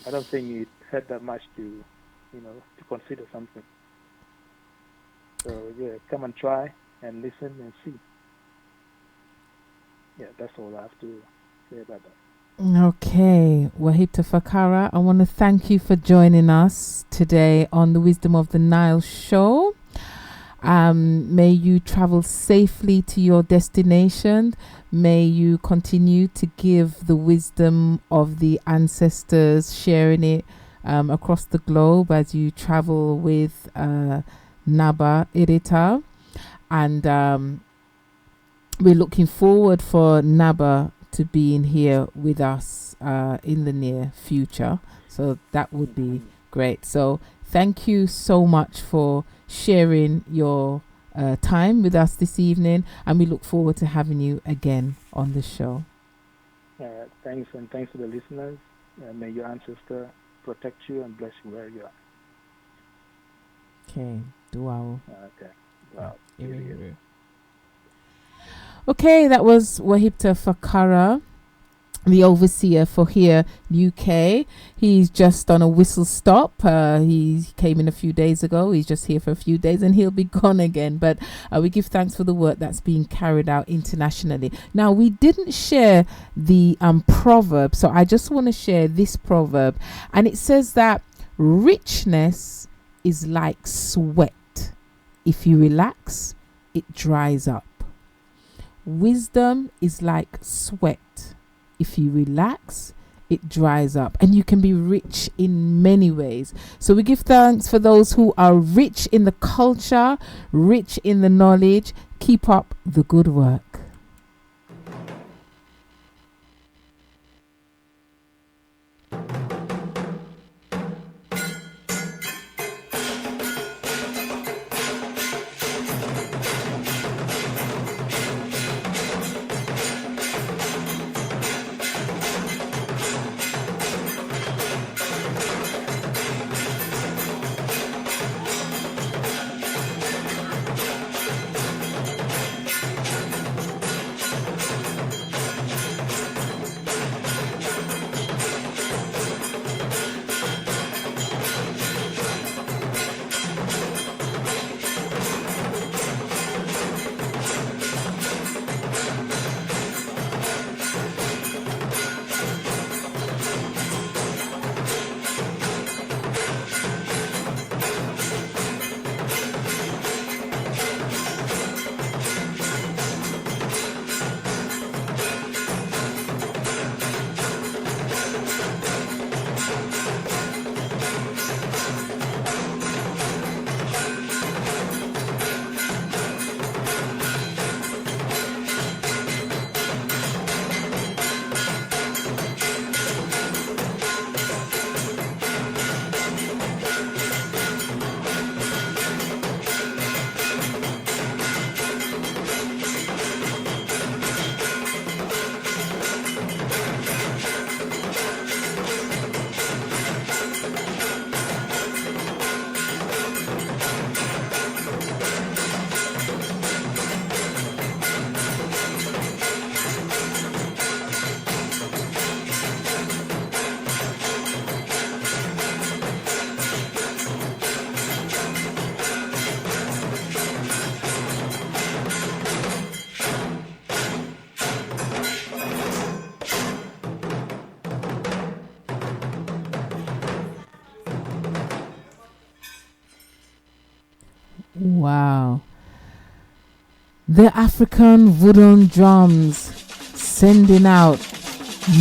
I don't think it hurt that much to consider something. So yeah, come and try and listen and see. Yeah, that's all I have to say about that. Okay, Wahib Tafakara, I want to thank you for joining us today on the Wisdom of the Nile show. May you travel safely to your destination. May you continue to give the wisdom of the ancestors, sharing it across the globe as you travel with Naba Irita. And we're looking forward for Naba to being here with us in the near future. So that would be great. So thank you so much for sharing your time with us this evening, and we look forward to having you again on the show. Thanks, and thanks to the listeners. May your ancestor protect you and bless you where you are. Okay, duao. Okay. Wow. Okay, that was Wahibta Fakara, the overseer for here UK. He's just on a whistle stop. He came in a few days ago. He's just here for a few days and he'll be gone again. But we give thanks for the work that's being carried out internationally. Now, we didn't share the proverb, so I just want to share this proverb. And it says that richness is like sweat. If you relax, it dries up. Wisdom is like sweat. If you relax, it dries up, and you can be rich in many ways. So we give thanks for those who are rich in the culture, rich in the knowledge. Keep up the good work. Wow. The African voodoo drums sending out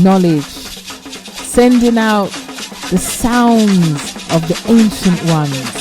knowledge, sending out the sounds of the ancient ones.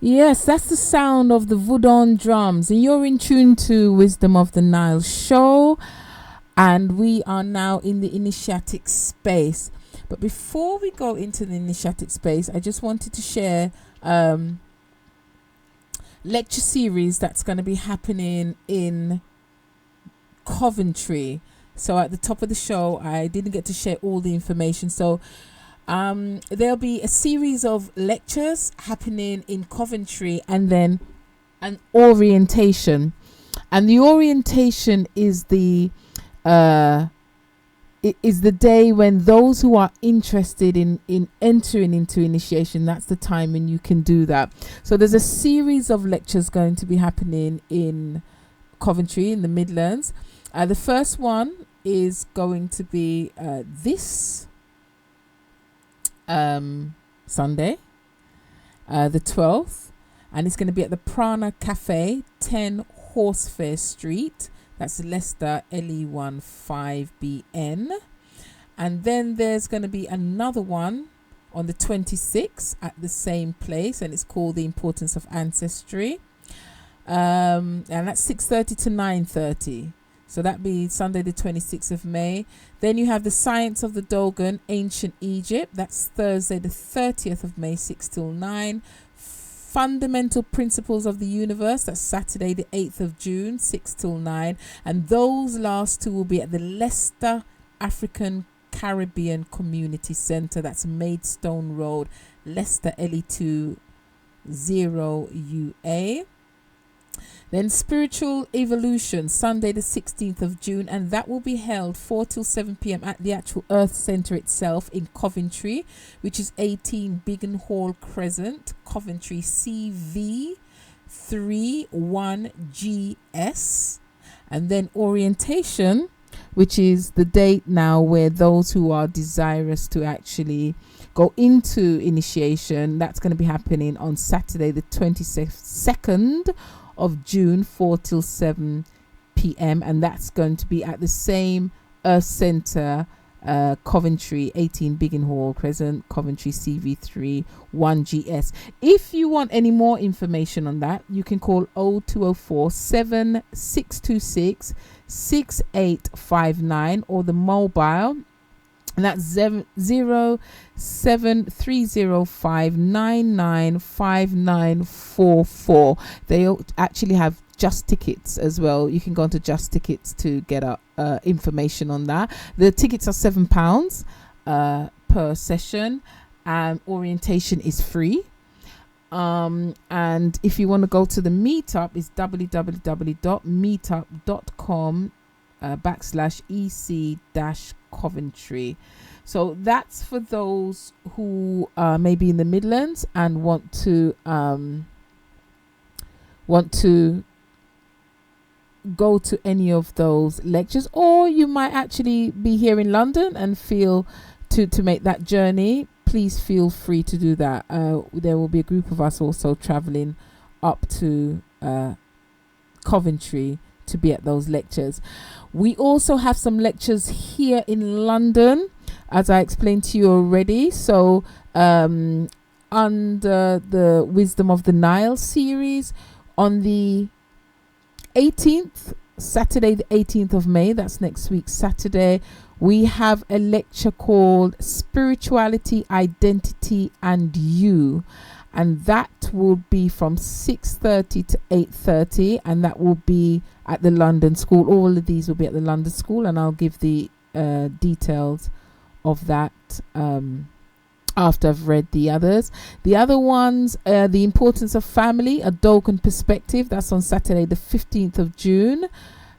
Yes, that's the sound of the Voodoo drums, and you're in tune to Wisdom of the Nile show, and we are now in the initiatic space. But before we go into the initiatic space, I just wanted to share lecture series that's going to be happening in Coventry. So at the top of the show, I didn't get to share all the information. So there'll be a series of lectures happening in Coventry, and then an orientation. And the orientation is the day when those who are interested in entering into initiation, that's the time when you can do that. So there's a series of lectures going to be happening in Coventry in the Midlands. The first one is going to be this Sunday, the 12th, and it's going to be at the Prana Cafe, 10 Horsefair Street. That's Leicester, LE1 5BN. And then there's going to be another one on the 26th at the same place, and it's called The Importance of Ancestry. And that's 6:30 to 9:30. So that'd be Sunday the 26th of May. Then you have the Science of the Dogon, Ancient Egypt. That's Thursday the 30th of May, 6 till 9. Fundamental Principles of the Universe. That's Saturday the 8th of June, 6 till 9. And those last two will be at the Leicester African Caribbean Community Centre. That's Maidstone Road, Leicester, LE2 0UA. Then Spiritual Evolution, Sunday the 16th of June, and that will be held 4 till 7 p.m. at the actual Earth Centre itself in Coventry, which is 18 Biggin Hall Crescent, Coventry, CV 31GS. And then orientation, which is the date now where those who are desirous to actually go into initiation, that's going to be happening on Saturday the 22nd of June, 4 till 7 p.m. and that's going to be at the same Earth Centre, Coventry, 18 Biggin Hall Crescent, Coventry, CV3 1GS. If you want any more information on that, you can call 0204 7626 6859 or the mobile, and that's 07305995944. They actually have Just Tickets as well. You can go onto Just Tickets to get information on that. The tickets are £7 per session, and orientation is free. And if you want to go to the meetup, it's www.meetup.com /EC-Coventry. So that's for those who may be in the Midlands and want to go to any of those lectures, or you might actually be here in London and feel to make that journey. Please feel free to do that. There will be a group of us also traveling up to Coventry to be at those lectures. We also have some lectures here in London, as I explained to you already. So under the Wisdom of the Nile series, on the 18th, Saturday the 18th of May, that's next week Saturday, we have a lecture called Spirituality, Identity and You, and that will be from 6:30 to 8:30, and that will be at the London School. All of these will be at the London School, and I'll give the details of that after I've read the others. The other ones, The Importance of Family, a Dogon Perspective, that's on Saturday the 15th of June,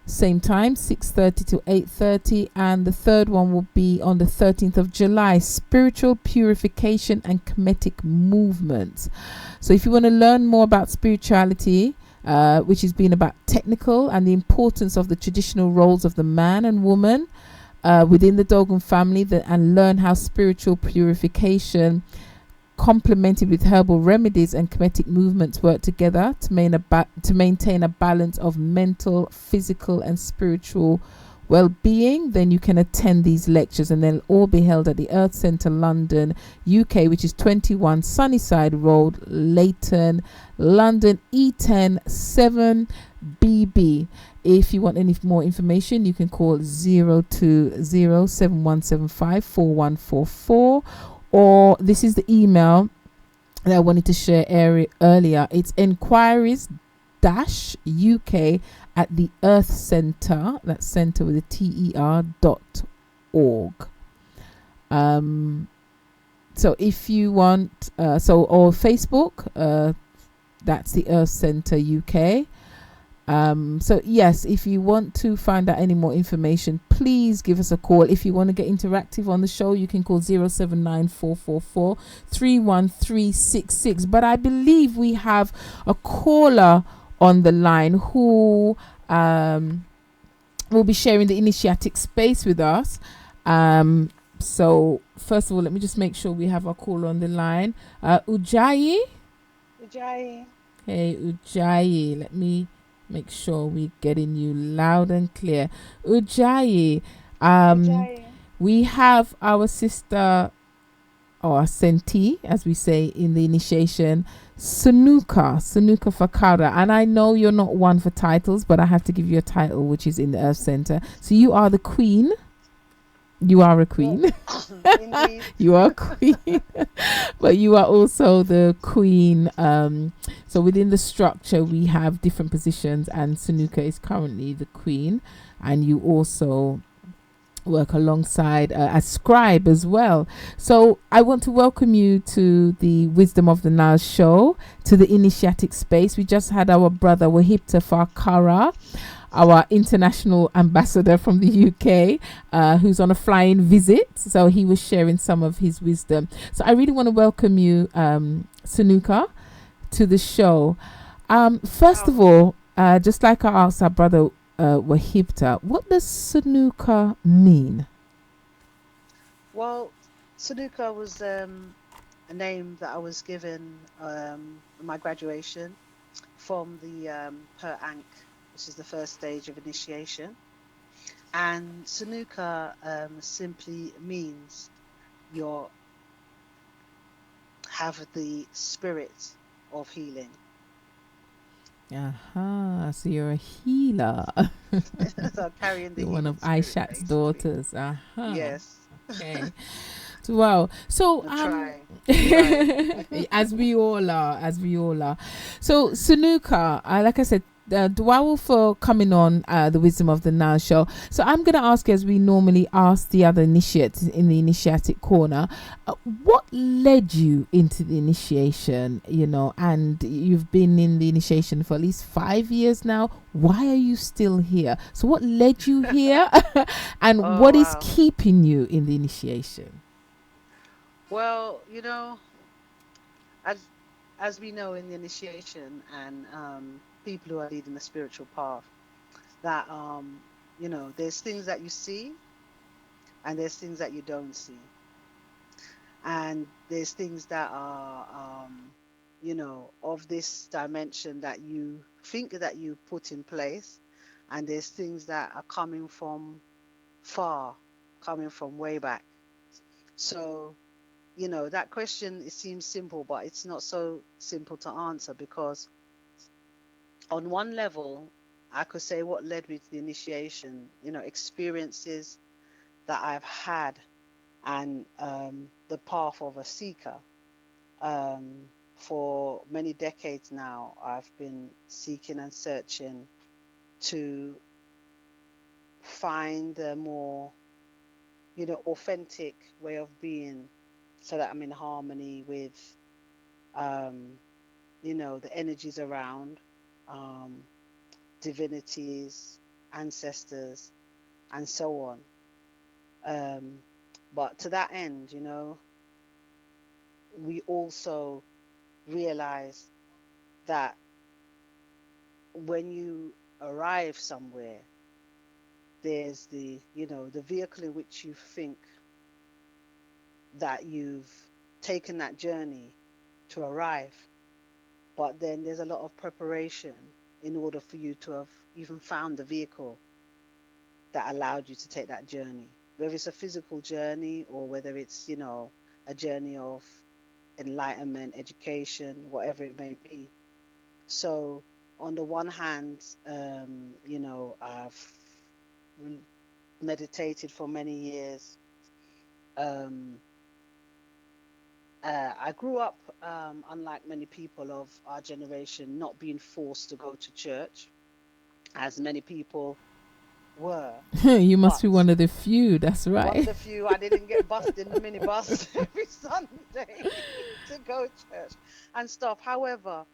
same time, 6:30 to 8:30. And the third one will be on the 13th of July, Spiritual Purification and Kemetic Movements. So if you want to learn more about spirituality, which has been about technical and the importance of the traditional roles of the man and woman within the Dogon family, and learn how spiritual purification complemented with herbal remedies and kemetic movements work together to maintain a balance of mental, physical and spiritual well-being, then you can attend these lectures, and they'll all be held at the Earth Centre, London, UK, which is 21 Sunnyside Road, Leighton, London, E10 7BB. If you want any more information, you can call 020-7175-4144, or this is the email that I wanted to share earlier. It's enquiries-uk at the Earth Centre, that's centre with a TER.org. So if you want, or Facebook, that's the Earth Centre UK. So yes, if you want to find out any more information, please give us a call. If you want to get interactive on the show, you can call 079-444-31366. But I believe we have a caller on the line who will be sharing the initiatic space with us. So first of all, let me just make sure we have a caller on the line. Ujayi. Ujayi. Hey Ujayi, let me make sure we're getting you loud and clear. Ujayi, Ujayi. we have our sister, or Senti, as we say in the initiation, Sunuka Fakara. And I know you're not one for titles, but I have to give you a title, which is in the Earth Center. So you are the queen. You are a queen. Indeed. You are a queen. But you are also the queen. So within the structure, we have different positions, and Sunuka is currently the queen. And you also work alongside a scribe as well. So I want to welcome you to the Wisdom of the Nile show, to the initiatic space. We just had our brother Wahibta Farkara, our international ambassador from the UK, who's on a flying visit. So he was sharing some of his wisdom. So I really want to welcome you, Sunuka, to the show. First of all, just like I asked our brother Wahibta, what does Sunuka mean? Well, Sunuka was a name that I was given in my graduation from the Per Ankh, which is the first stage of initiation. And Sunuka simply means you have the spirit of healing. Aha, so you're a healer. So carrying the You're one of healing Aishat's spirit, basically. daughters. Aha. Yes. Okay. Wow. So Try. as we all are. So Sunuka, like I said, Dwawu for coming on the Wisdom of the Nile show. So I'm going to ask you, as we normally ask the other initiates in the initiatic corner, what led you into the initiation? And you've been in the initiation for at least 5 years now. Why are you still here? So what led you here, and what is keeping you in the initiation? Well, as we know in the initiation and people who are leading the spiritual path, that there's things that you see and there's things that you don't see, and there's things that are of this dimension that you think that you put in place, and there's things that are coming from far, coming from way back. So that question, it seems simple, but it's not so simple to answer, because on one level, I could say what led me to the initiation, experiences that I've had, and the path of a seeker. For many decades now, I've been seeking and searching to find a more, authentic way of being, so that I'm in harmony with the energies around, divinities, ancestors, and so on. But to that end, we also realize that when you arrive somewhere, there's the vehicle in which you think that you've taken that journey to arrive. But then there's a lot of preparation in order for you to have even found the vehicle. that allowed you to take that journey, whether it's a physical journey or whether it's, a journey of enlightenment, education, whatever it may be. So on the one hand, I've meditated for many years. I grew up, unlike many people of our generation, not being forced to go to church, as many people were. You must But be one of the few. That's one of right. the few, I didn't get bussed in the minibus every Sunday to go to church and stuff. However,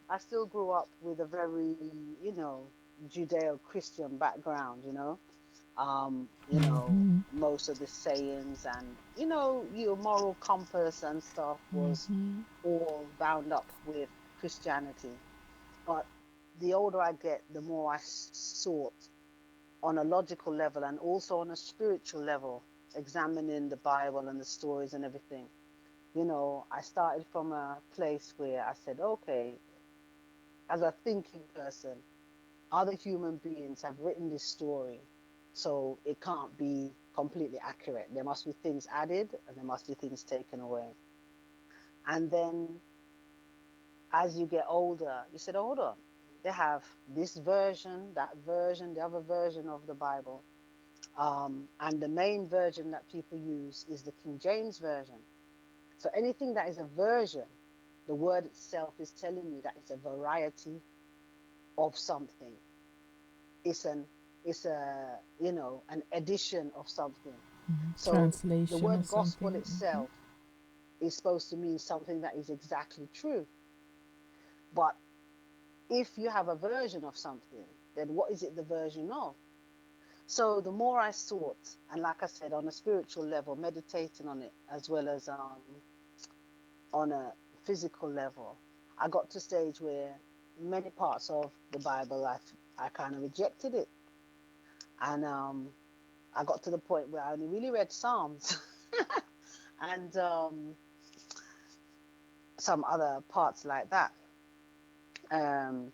I still grew up with a very, Judeo-Christian background, most of the sayings and, your moral compass and stuff was all bound up with Christianity. But the older I get, the more I sought on a logical level and also on a spiritual level, examining the Bible and the stories and everything. I started from a place where I said, okay, as a thinking person, other human beings have written this story, so it can't be completely accurate. There must be things added and there must be things taken away. And then as you get older, you said, hold on, they have this version, that version, the other version of the Bible. And the main version that people use is the King James Version. So anything that is a version, the word itself is telling you that it's a variety of something. It's an edition of something. So Translation the or word gospel something. itself is supposed to mean something that is exactly true. But if you have a version of something, then what is it the version of? So the more I sought, and like I said, on a spiritual level, meditating on it, as well as on a physical level, I got to a stage where many parts of the Bible, I kind of rejected it. And I got to the point where I only really read Psalms and some other parts like that. And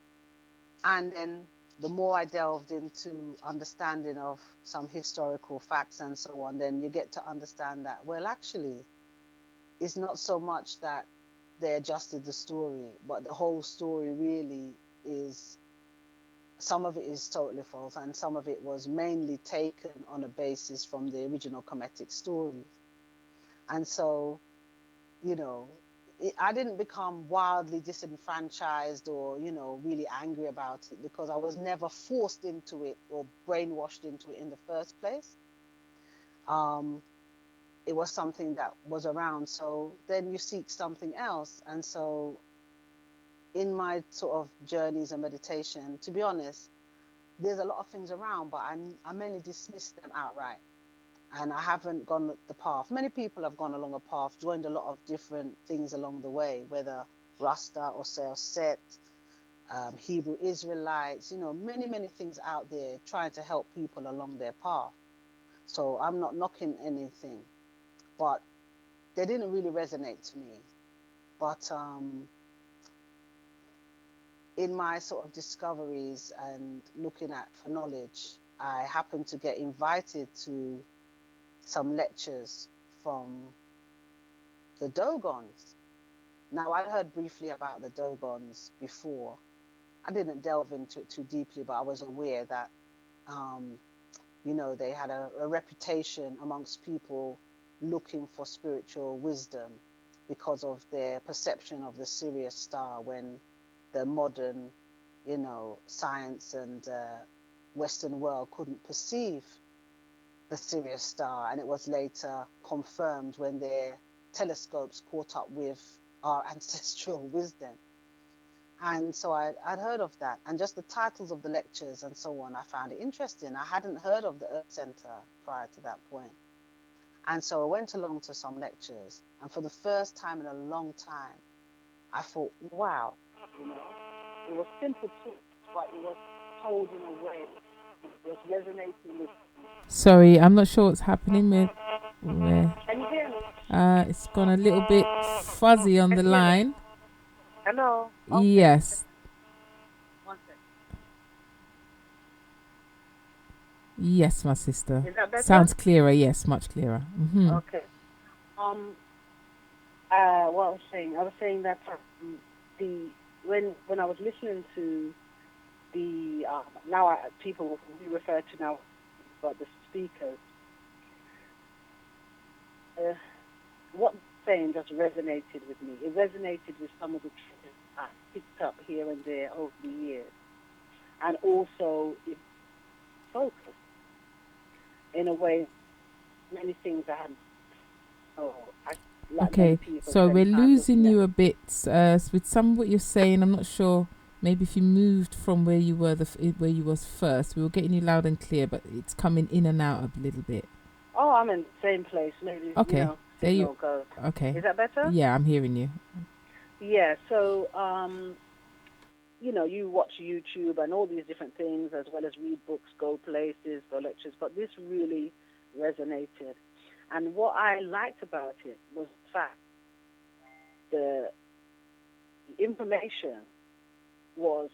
then the more I delved into understanding of some historical facts and so on, then you get to understand that, well, actually, it's not so much that they adjusted the story, but the whole story really is, some of it is totally false, and some of it was mainly taken on a basis from the original Kemetic stories. And so, I didn't become wildly disenfranchised or, really angry about it, because I was never forced into it or brainwashed into it in the first place. It was something that was around. So then you seek something else. And so in my sort of journeys and meditation, to be honest, there's a lot of things around, but I mainly dismiss them outright. And I haven't gone the path. Many people have gone along a path, joined a lot of different things along the way, whether Rasta or Set, Hebrew Israelites, many, many things out there trying to help people along their path. So I'm not knocking anything, but they didn't really resonate to me. But in my sort of discoveries and looking at for knowledge, I happened to get invited to some lectures from the Dogons. Now, I heard briefly about the Dogons before. I didn't delve into it too deeply, but I was aware that, they had a reputation amongst people looking for spiritual wisdom because of their perception of the Sirius star, when the modern, science and Western world couldn't perceive the Sirius star. And it was later confirmed when their telescopes caught up with our ancestral wisdom. And so I'd heard of that. And just the titles of the lectures and so on, I found it interesting. I hadn't heard of the Earth Center prior to that point. And so I went along to some lectures. And for the first time in a long time, I thought, wow, it was simple truth, but it was told in a way that was resonating with. Sorry, I'm not sure what's happening with where. Can you hear me? It's gone a little bit fuzzy on the line. Hello? Okay. Yes. One second. Yes, my sister. Is that better? Sounds clearer. Yes, much clearer. Okay. Um. What I was saying that the when I was listening to the people we refer to now, but the speakers, uh, what they're saying just resonated with me. It resonated with some of the truths I picked up here and there over the years, and also it focused in a way many things I hadn't. Oh, I like many Okay, people so spend we're time losing looking at. you a bit with some of what you're saying. I'm not sure. Maybe if you moved from where you were where you was first, we were getting you loud and clear, but it's coming in and out a little bit. Oh, I'm in the same place. Maybe Okay, there you. signal goes. Okay, Is that better? yeah, I'm hearing you. Yeah. So you watch YouTube and all these different things, as well as read books, go places, go lectures. But this really resonated, and what I liked about it was the fact the information was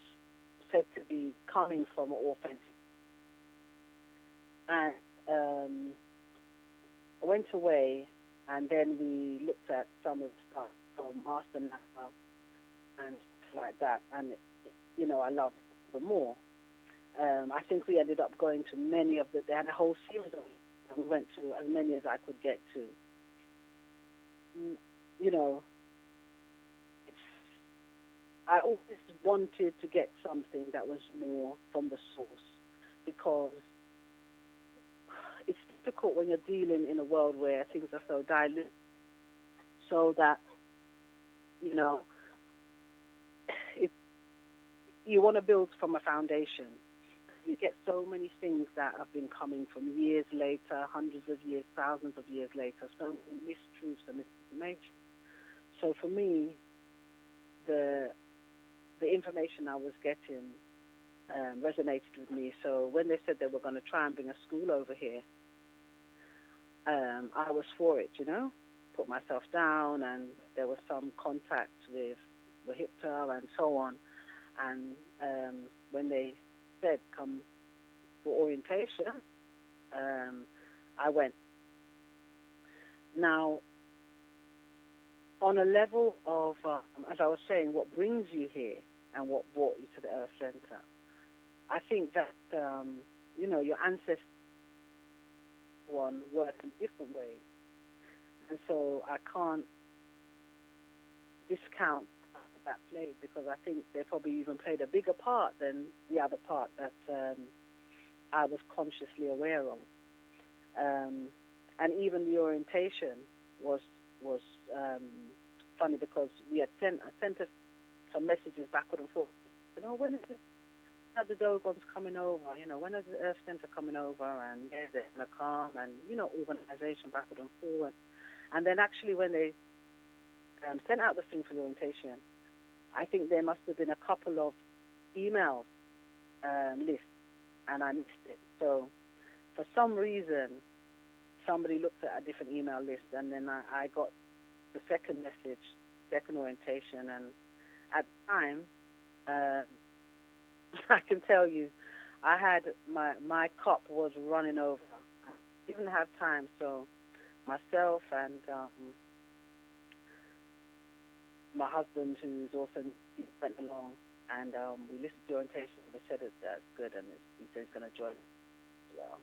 said to be coming from authentic. And I went away, and then we looked at some of the stuff from Master Nile and stuff like that, and I loved it even more. I think we ended up going to many of they had a whole series of it, and we went to as many as I could get to. You know, I always wanted to get something that was more from the source, because it's difficult when you're dealing in a world where things are so dilute, so that, it, you want to build from a foundation. You get so many things that have been coming from years later, hundreds of years, thousands of years later, so many mistruths and misinformation. So for me, the information I was getting resonated with me. So when they said they were going to try and bring a school over here, I was for it, put myself down, and there was some contact with Wahipta and so on. And when they said come for orientation, I went. Now, on a level of, as I was saying, what brings you here and what brought you to the Earth Center, I think that, your ancestors work in different ways. And so I can't discount that played, because I think they probably even played a bigger part than the other part that I was consciously aware of. And even the orientation was funny, because I sent us some messages backward and forth. When is the Dogons coming over? When is the Earth Center coming over? And they're going to come, and organization backward and forward. And then actually when they sent out the thing for the orientation, I think there must have been a couple of email lists, and I missed it. So for some reason, somebody looked at a different email list, and then I got the second message, second orientation, and at the time, I can tell you, I had my cup was running over. I didn't have time, so myself and my husband, who's also went along, and we listened to the orientation. They said that's good, and he said he's going to join. Well,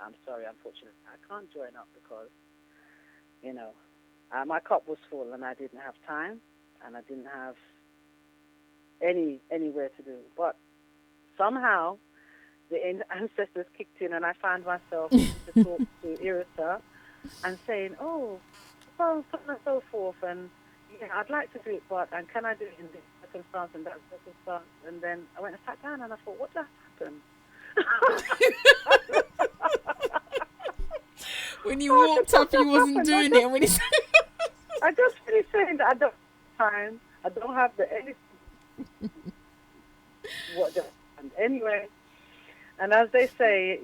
I'm sorry, unfortunately, I can't join up because, my cup was full, and I didn't have time, and I didn't have anywhere to do. But somehow the ancestors kicked in, and I found myself to talk to Irita and saying, "Oh, so on and so forth, and yeah, I'd like to do it, and can I do it in this circumstance and that circumstance?" And then I went and sat down, and I thought, what just happened? When you walked up, you wasn't doing it. When I just finished saying that I don't have time. I don't have the anything. What just happened? Anyway, and as they say,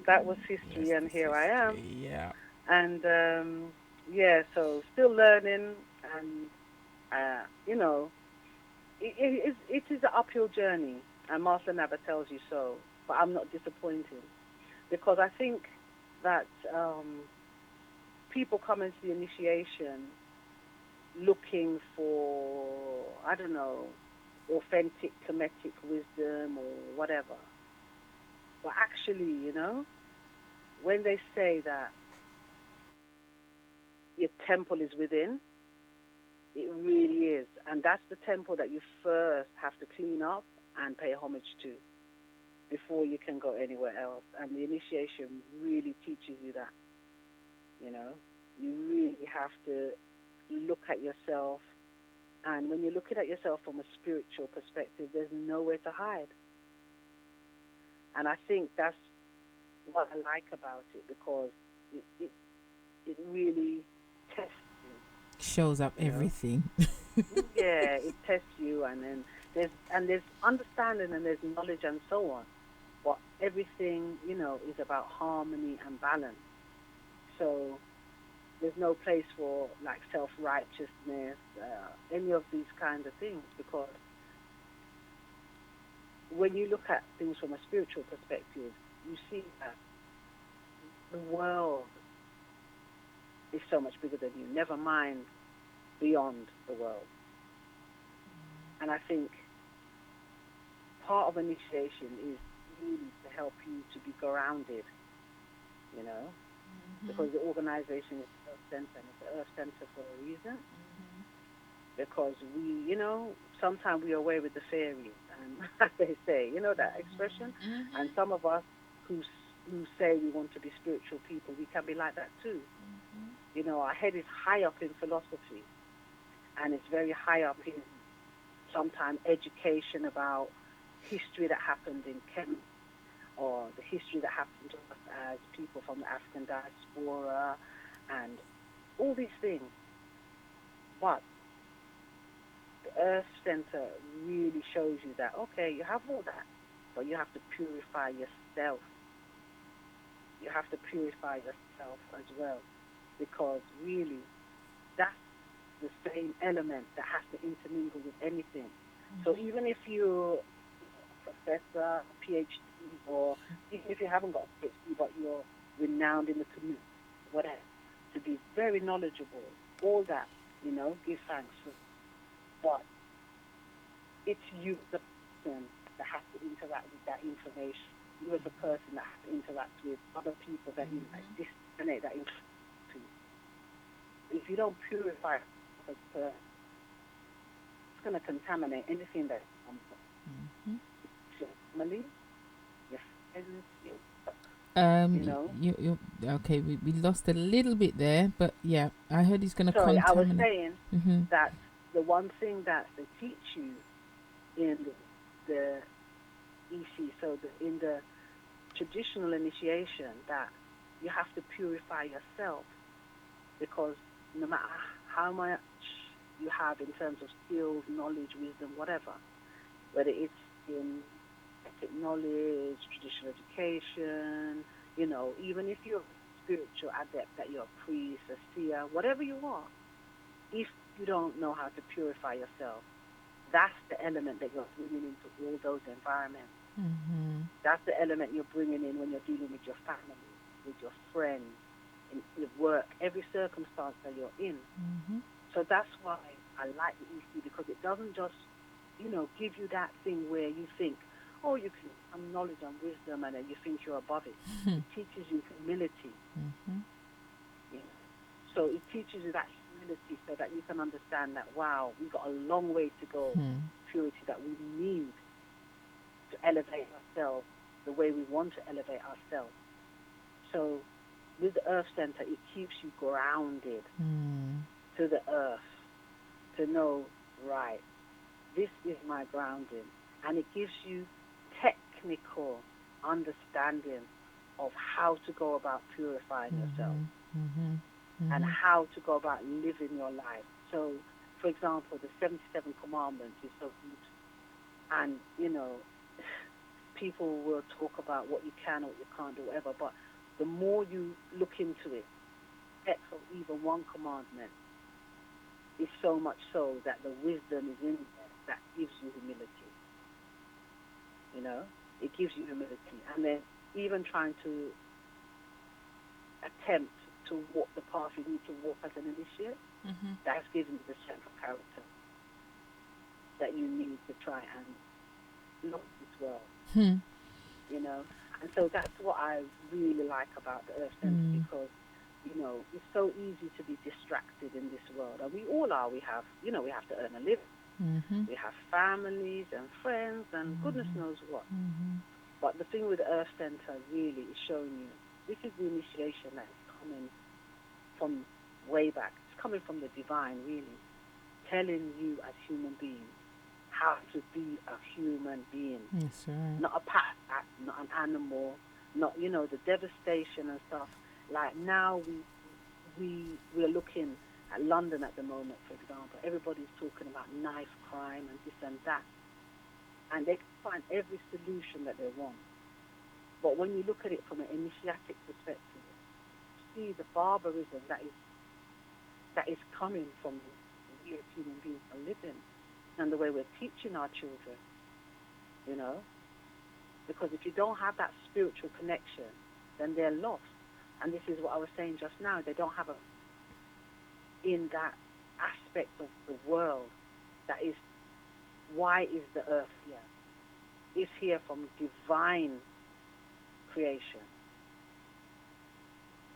that was history, and here I am. Yeah. And so still learning, and it is an uphill journey, and Master Naba tells you so. But I'm not disappointed, because I think that people come into the initiation looking for, I don't know, authentic Kemetic wisdom or whatever. But actually, when they say that your temple is within, it really is. And that's the temple that you first have to clean up and pay homage to before you can go anywhere else. And the initiation really teaches you that. You really have to look at yourself. And when you're looking at yourself from a spiritual perspective, there's nowhere to hide. And I think that's what I like about it, because it really tests you. Shows up everything. Yeah, it tests you, and then there's understanding and there's knowledge and so on. But everything, is about harmony and balance. So there's no place for like self-righteousness, any of these kinds of things, because when you look at things from a spiritual perspective, you see that the world is so much bigger than you, never mind beyond the world. And I think part of initiation is really to help you to be grounded, because the organization is Earth Center, and it's the Earth Center for a reason. Because we, sometimes we are away with the fairies, and as they say, that expression. And some of us who say we want to be spiritual people, we can be like that too. Our head is high up in philosophy, and it's very high up in sometimes education about history that happened in Kenya, or the history that happened to us as people from the African diaspora, and all these things. But the Earth Center really shows you that, okay, you have all that, but you have to purify yourself. You have to purify yourself as well, because really that's the same element that has to intermingle with anything. So even if you're a professor, PhD, or even if you haven't got a PhD, but you're renowned in the community, whatever, to be very knowledgeable, all that, give thanks for. But it's you, the person, that has to interact with that information. You as a person that has to interact with other people that you disseminate that information to. If you don't purify it as a person, it's going to contaminate anything that comes up. Your family, your friends, you okay, we lost a little bit there, but yeah, I heard he's going to Sorry, I was contaminate. saying that the one thing that they teach you in the EC, so in the traditional initiation, that you have to purify yourself, because no matter how much you have in terms of skills, knowledge, wisdom, whatever, whether it's in basic knowledge, traditional education, even if you're a spiritual adept, that you're a priest, a seer, whatever you are, if you don't know how to purify yourself, that's the element that you're bringing into all those environments. That's the element you're bringing in when you're dealing with your family, with your friends, in work, every circumstance that you're in. So that's why I like the EC, because it doesn't just, give you that thing where you think, oh, you can have knowledge and wisdom, and then you think you're above it. It teaches you humility. So it teaches you that humility, so that you can understand that, wow, we've got a long way to go, purity that we need to elevate ourselves the way we want to elevate ourselves. So with the Earth Center, it keeps you grounded to the earth, to know, right, this is my grounding. And it gives you technical understanding of how to go about purifying yourself and how to go about living your life. So, for example, the 77 Commandments is so good. And, people will talk about what you can or what you can't do, whatever, but the more you look into it, depth of even one commandment is so much so that the wisdom is in there that gives you humility. It gives you humility. And then even trying to attempt to walk the path you need to walk as an initiate, that's given you the strength of character that you need to try and look this world. You know, and so that's what I really like about the Earth Center, because you know, it's so easy to be distracted in this world, and we all are. We have, you know, we have to earn a living. We have families and friends and goodness knows what. But the thing with the Earth Center really is showing you this is the initiation that is coming from way back. It's coming from the divine, really, telling you as human beings how to be a human being. Yes, right. Not a pet, not an animal, not, you know, the devastation and stuff. Like now we're looking at London at the moment, for example. Everybody's talking about knife crime and this and that. And they can find every solution that they want. But when you look at it from an initiatic perspective, see the barbarism that is coming from we as human beings are living, and the way we're teaching our children, you know. Because if you don't have that spiritual connection, then they're lost. And this is what I was saying just now. They don't have in that aspect of the world that is, why is the earth here? It's here from divine creation.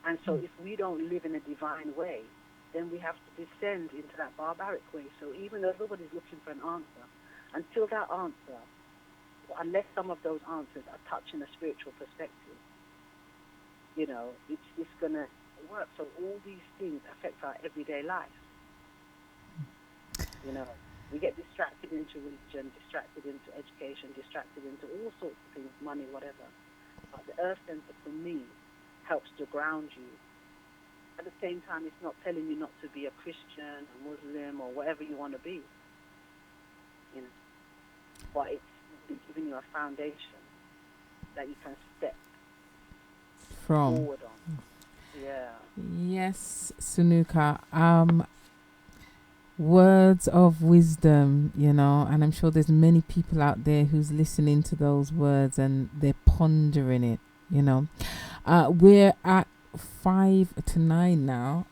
And so if we don't live in a divine way, then we have to descend into that barbaric way. So even though nobody's looking for an answer, until that answer, unless some of those answers are touching a spiritual perspective, you know, it's going to work. So all these things affect our everyday life. You know, we get distracted into religion, distracted into education, distracted into all sorts of things, money, whatever. But the Earth Center, for me, helps to ground you. At the same time, it's not telling you not to be a Christian, a Muslim, or whatever you want to be. You know, but it's giving you a foundation that you can step forward on. Yeah. Yes, Sunuka. Words of wisdom, you know, and I'm sure there's many people out there who's listening to those words and they're pondering it, you know. We're at 5 to 9 now.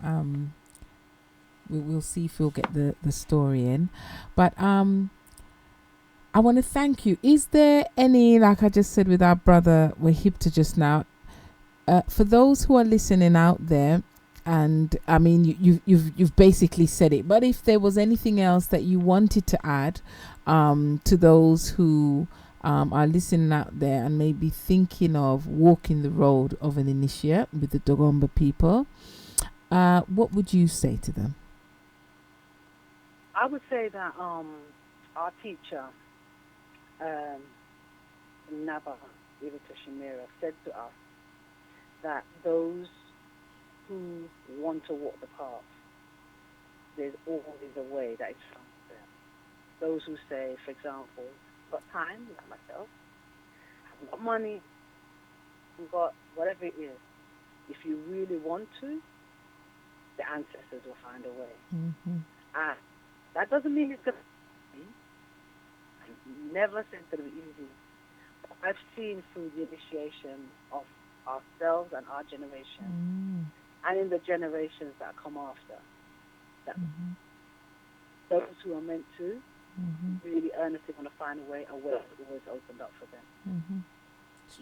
We'll see if we'll get the story in. But I want to thank you. Is there any, like I just said with our brother Wahibta just now, for those who are listening out there, and I mean you've basically said it, but if there was anything else that you wanted to add to those who are listening out there and maybe thinking of walking the road of an initiate with the Dogomba people, what would you say to them? I would say that our teacher, Naba Ibita Shamira, said to us that those who want to walk the path, there's always a way that is found there. Those who say, for example, I've got time, like myself, I've got money, I've got whatever it is. If you really want to, the ancestors will find a way. And that doesn't mean it's going to be easy. I never said it's going to be easy. I've seen through the initiation of ourselves and our generation, and in the generations that come after, that those who are meant to really earnestly want to find a way is always opened up for them,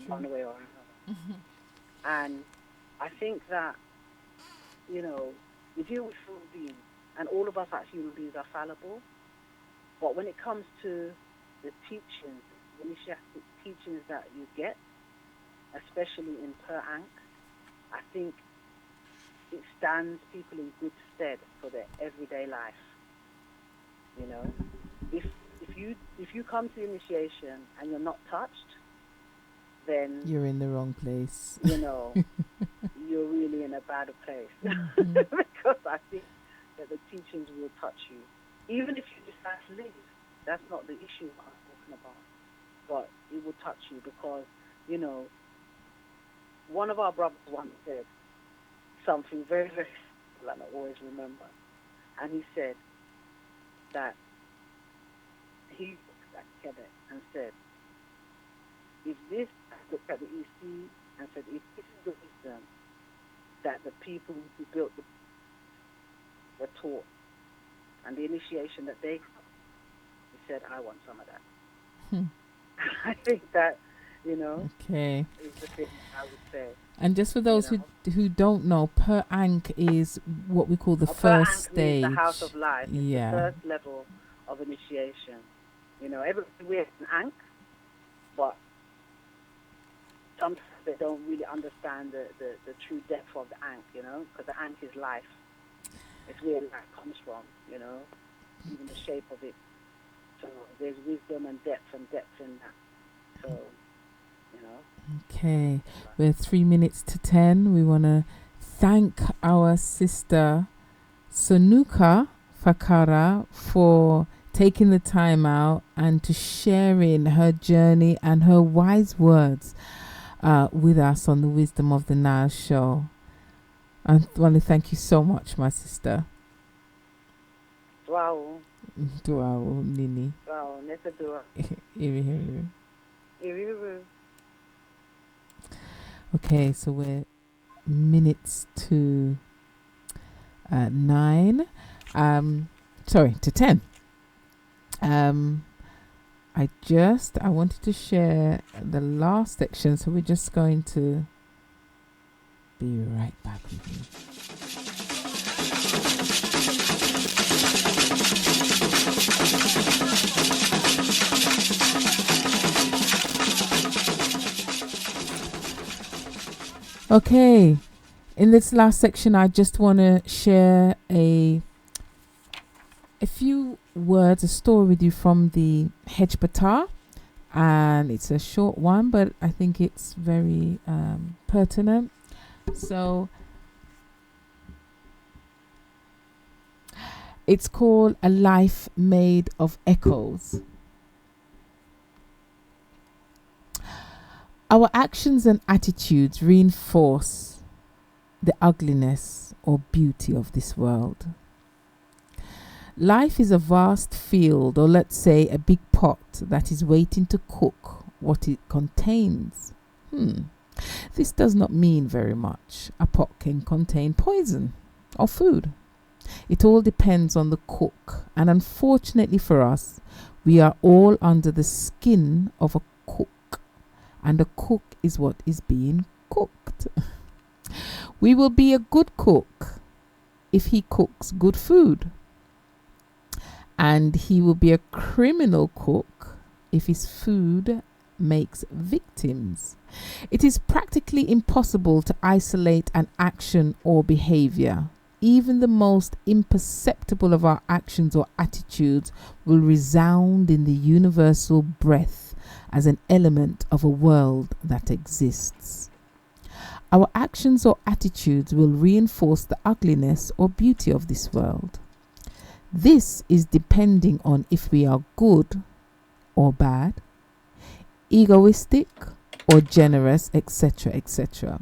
one way or another. And I think that, you know, we deal with human beings, and all of us as human beings are fallible, but when it comes to the teachings, the initiatic teachings that you get, especially in Per Ankh, I think it stands people in good stead for their everyday life. You know, if you come to initiation and you're not touched, then You're in the wrong place. You know, you're really in a bad place because I think that the teachings will touch you, even if you decide to leave. That's not the issue I'm talking about, but it will touch you because, you know, one of our brothers once said something very, very simple and I always remember. And he said that he looked at Quebec and said, if this looked at the EC and said, if this is the wisdom that the people who built the were taught and the initiation that they got, he said, I want some of that. I think that, Okay. is the thing I would say. And just for those who don't know, Per Ankh is what we call the first stage. The house of life. It's Yeah. the first level of initiation. Everybody wears an Ankh, but sometimes they don't really understand the true depth of the Ankh, because the Ankh is life. It's where life comes from, even the shape of it. So there's wisdom and depth in that. So, Okay, we're 3 minutes to 10. We want to thank our sister Sonuka Fakara for taking the time out and to sharing her journey and her wise words with us on the Wisdom of the Nile show. I want to thank you so much, my sister. Wow. Wow, Nini. Wow, nessa dua. Okay, so we're minutes to 9. Sorry, to 10. I wanted to share the last section, so we're just going to be right back with you. Okay, in this last section, I just want to share a few words, a story with you from the Hejpatah, and it's a short one, but I think it's very pertinent. So it's called A Life Made of Echoes. Our actions and attitudes reinforce the ugliness or beauty of this world. Life is a vast field, or let's say a big pot that is waiting to cook what it contains. This does not mean very much. A pot can contain poison or food. It all depends on the cook, and unfortunately for us, we are all under the skin of a cook. And a cook is what is being cooked. We will be a good cook if he cooks good food. And he will be a criminal cook if his food makes victims. It is practically impossible to isolate an action or behavior. Even the most imperceptible of our actions or attitudes will resound in the universal breath as an element of a world that exists. Our actions or attitudes will reinforce the ugliness or beauty of this world. This is depending on if we are good or bad, egoistic or generous, etc., etc.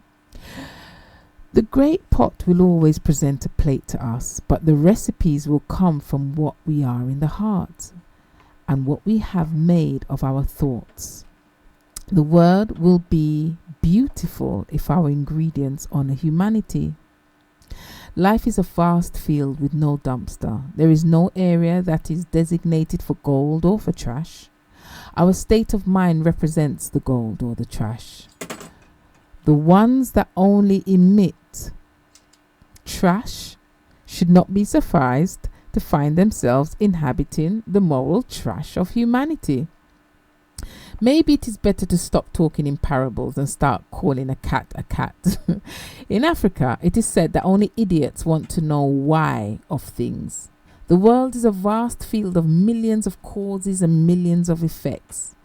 The great pot will always present a plate to us, but the recipes will come from what we are in the heart and what we have made of our thoughts. The world will be beautiful if our ingredients honor humanity. Life is a vast field with no dumpster. There is no area that is designated for gold or for trash. Our state of mind represents the gold or the trash. The ones that only emit trash should not be surprised to find themselves inhabiting the moral trash of humanity. Maybe it is better to stop talking in parables and start calling a cat a cat. In Africa, it is said that only idiots want to know why of things. The world is a vast field of millions of causes and millions of effects.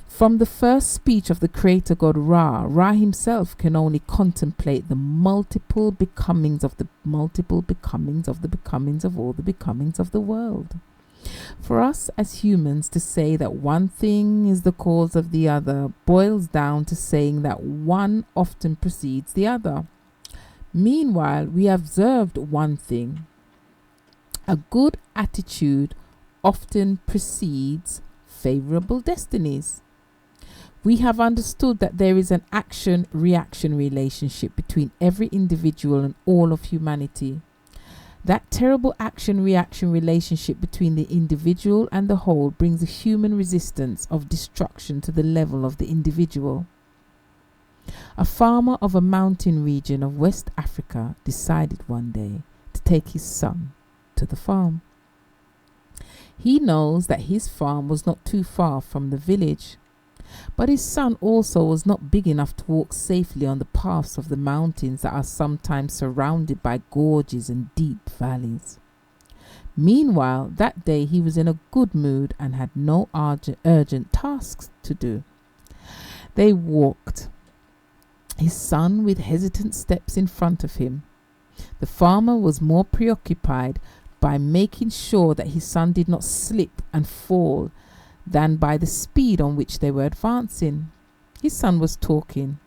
From the first speech of the creator god Ra, Ra himself can only contemplate the multiple becomings of the multiple becomings of the becomings of all the becomings of the world. For us as humans to say that one thing is the cause of the other boils down to saying that one often precedes the other. Meanwhile, we observed one thing. A good attitude often precedes favorable destinies. we have understood that there is an action-reaction relationship between every individual and all of humanity. That terrible action-reaction relationship between the individual and the whole brings a human resistance of destruction to the level of the individual. A farmer of a mountain region of West Africa decided one day to take his son to the farm. He knows that his farm was not too far from the village, but his son also was not big enough to walk safely on the paths of the mountains that are sometimes surrounded by gorges and deep valleys. Meanwhile, that day he was in a good mood and had no urgent tasks to do. They walked, his son with hesitant steps in front of him. The farmer was more preoccupied by making sure that his son did not slip and fall than by the speed on which they were advancing. His son was talking,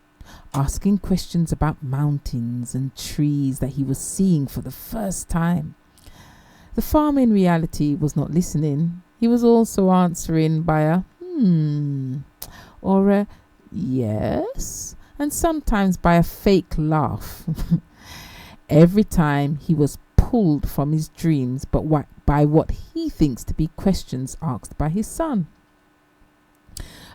asking questions about mountains and trees that he was seeing for the first time. The farmer in reality was not listening. He was also answering by a or a yes, and sometimes by a fake laugh. Every time he was pulled from his dreams, but by what he thinks to be questions asked by his son.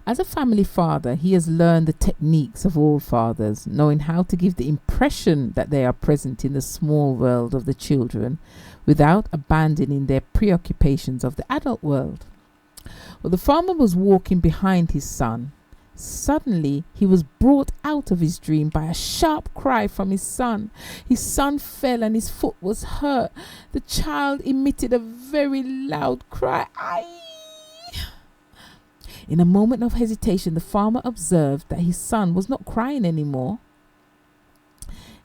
As a family father, he has learned the techniques of all fathers, knowing how to give the impression that they are present in the small world of the children without abandoning their preoccupations of the adult world. Well, the farmer was walking behind his son. Suddenly, he was brought out of his dream by a sharp cry from his son. His son fell and his foot was hurt. The child emitted a very loud cry. Aye! In a moment of hesitation, the farmer observed that his son was not crying anymore.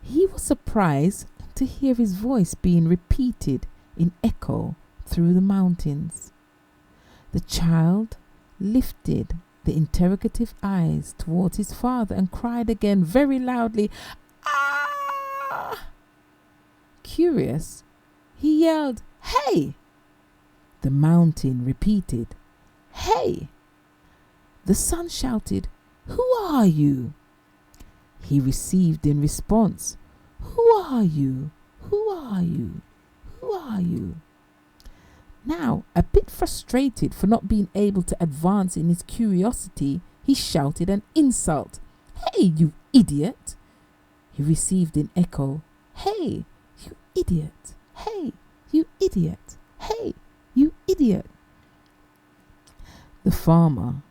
He was surprised to hear his voice being repeated in echo through the mountains. The child lifted the interrogative eyes towards his father and cried again very loudly, "Ah!" Curious, he yelled, "Hey!" The mountain repeated, "Hey!" The son shouted, "Who are you?" He received in response, "Who are you? Who are you? Who are you?" Now, a bit frustrated for not being able to advance in his curiosity, he shouted an insult. "Hey, you idiot!" He received in echo, "Hey, you idiot! Hey, you idiot! Hey, you idiot!" The farmer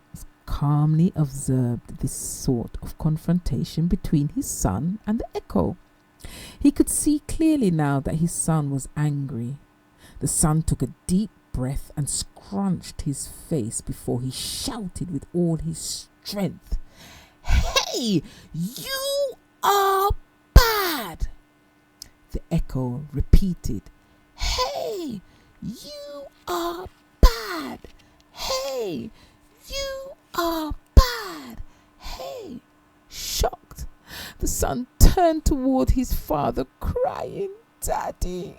calmly observed this sort of confrontation between his son and the echo. He could see clearly now that his son was angry. The son took a deep breath and scrunched his face before he shouted with all his strength, "Hey, you are bad!" The echo repeated, "Hey, you are bad! Hey, you are bad! Hey!" Shocked, the son turned toward his father, crying, "Daddy,"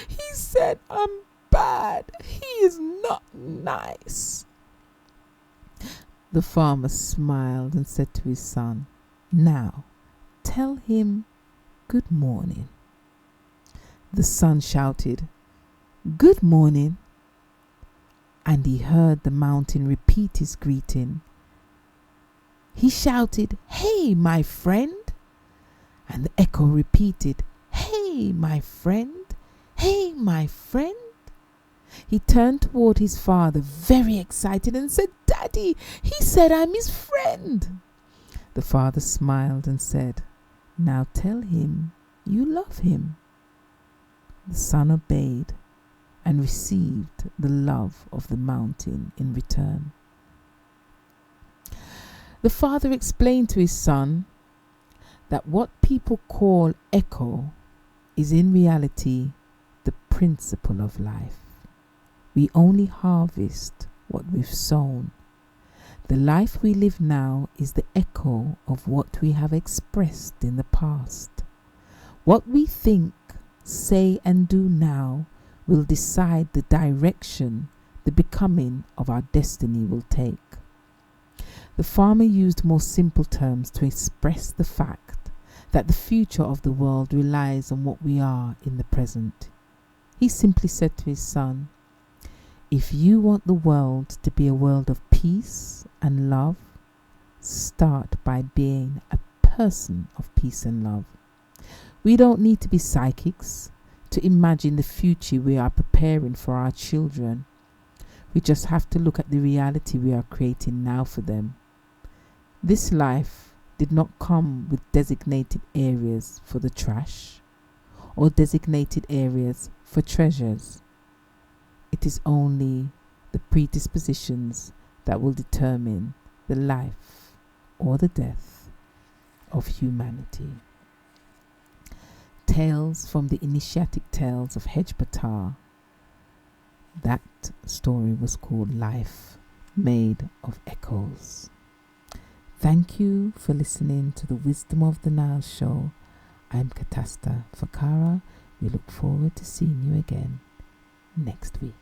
he said, "I'm bad. He is not nice." The farmer smiled and said to his son, "Now, tell him good morning." The son shouted, "Good morning," and he heard the mountain repeat his greeting. He shouted, "Hey, my friend," and the echo repeated, "Hey, my friend. Hey, my friend." He turned toward his father, very excited, and said, "Daddy, he said I'm his friend." The father smiled and said, "Now tell him you love him." The son obeyed and received the love of the mountain in return. The father explained to his son that what people call echo is in reality the principle of life. We only harvest what we've sown. The life we live now is the echo of what we have expressed in the past. What we think, say, and do now will decide the direction the becoming of our destiny will take. The farmer used more simple terms to express the fact that the future of the world relies on what we are in the present. He simply said to his son, "If you want the world to be a world of peace and love, start by being a person of peace and love." We don't need to be psychics to imagine the future we are preparing for our children. We just have to look at the reality we are creating now for them. This life did not come with designated areas for the trash or designated areas for treasures. It is only the predispositions that will determine the life or the death of humanity. Tales from the Initiatic Tales of Hejbatar. That story was called Life Made of Echoes. Thank you for listening to the Wisdom of the Nile show. I'm Katasta Fakara. We look forward to seeing you again next week.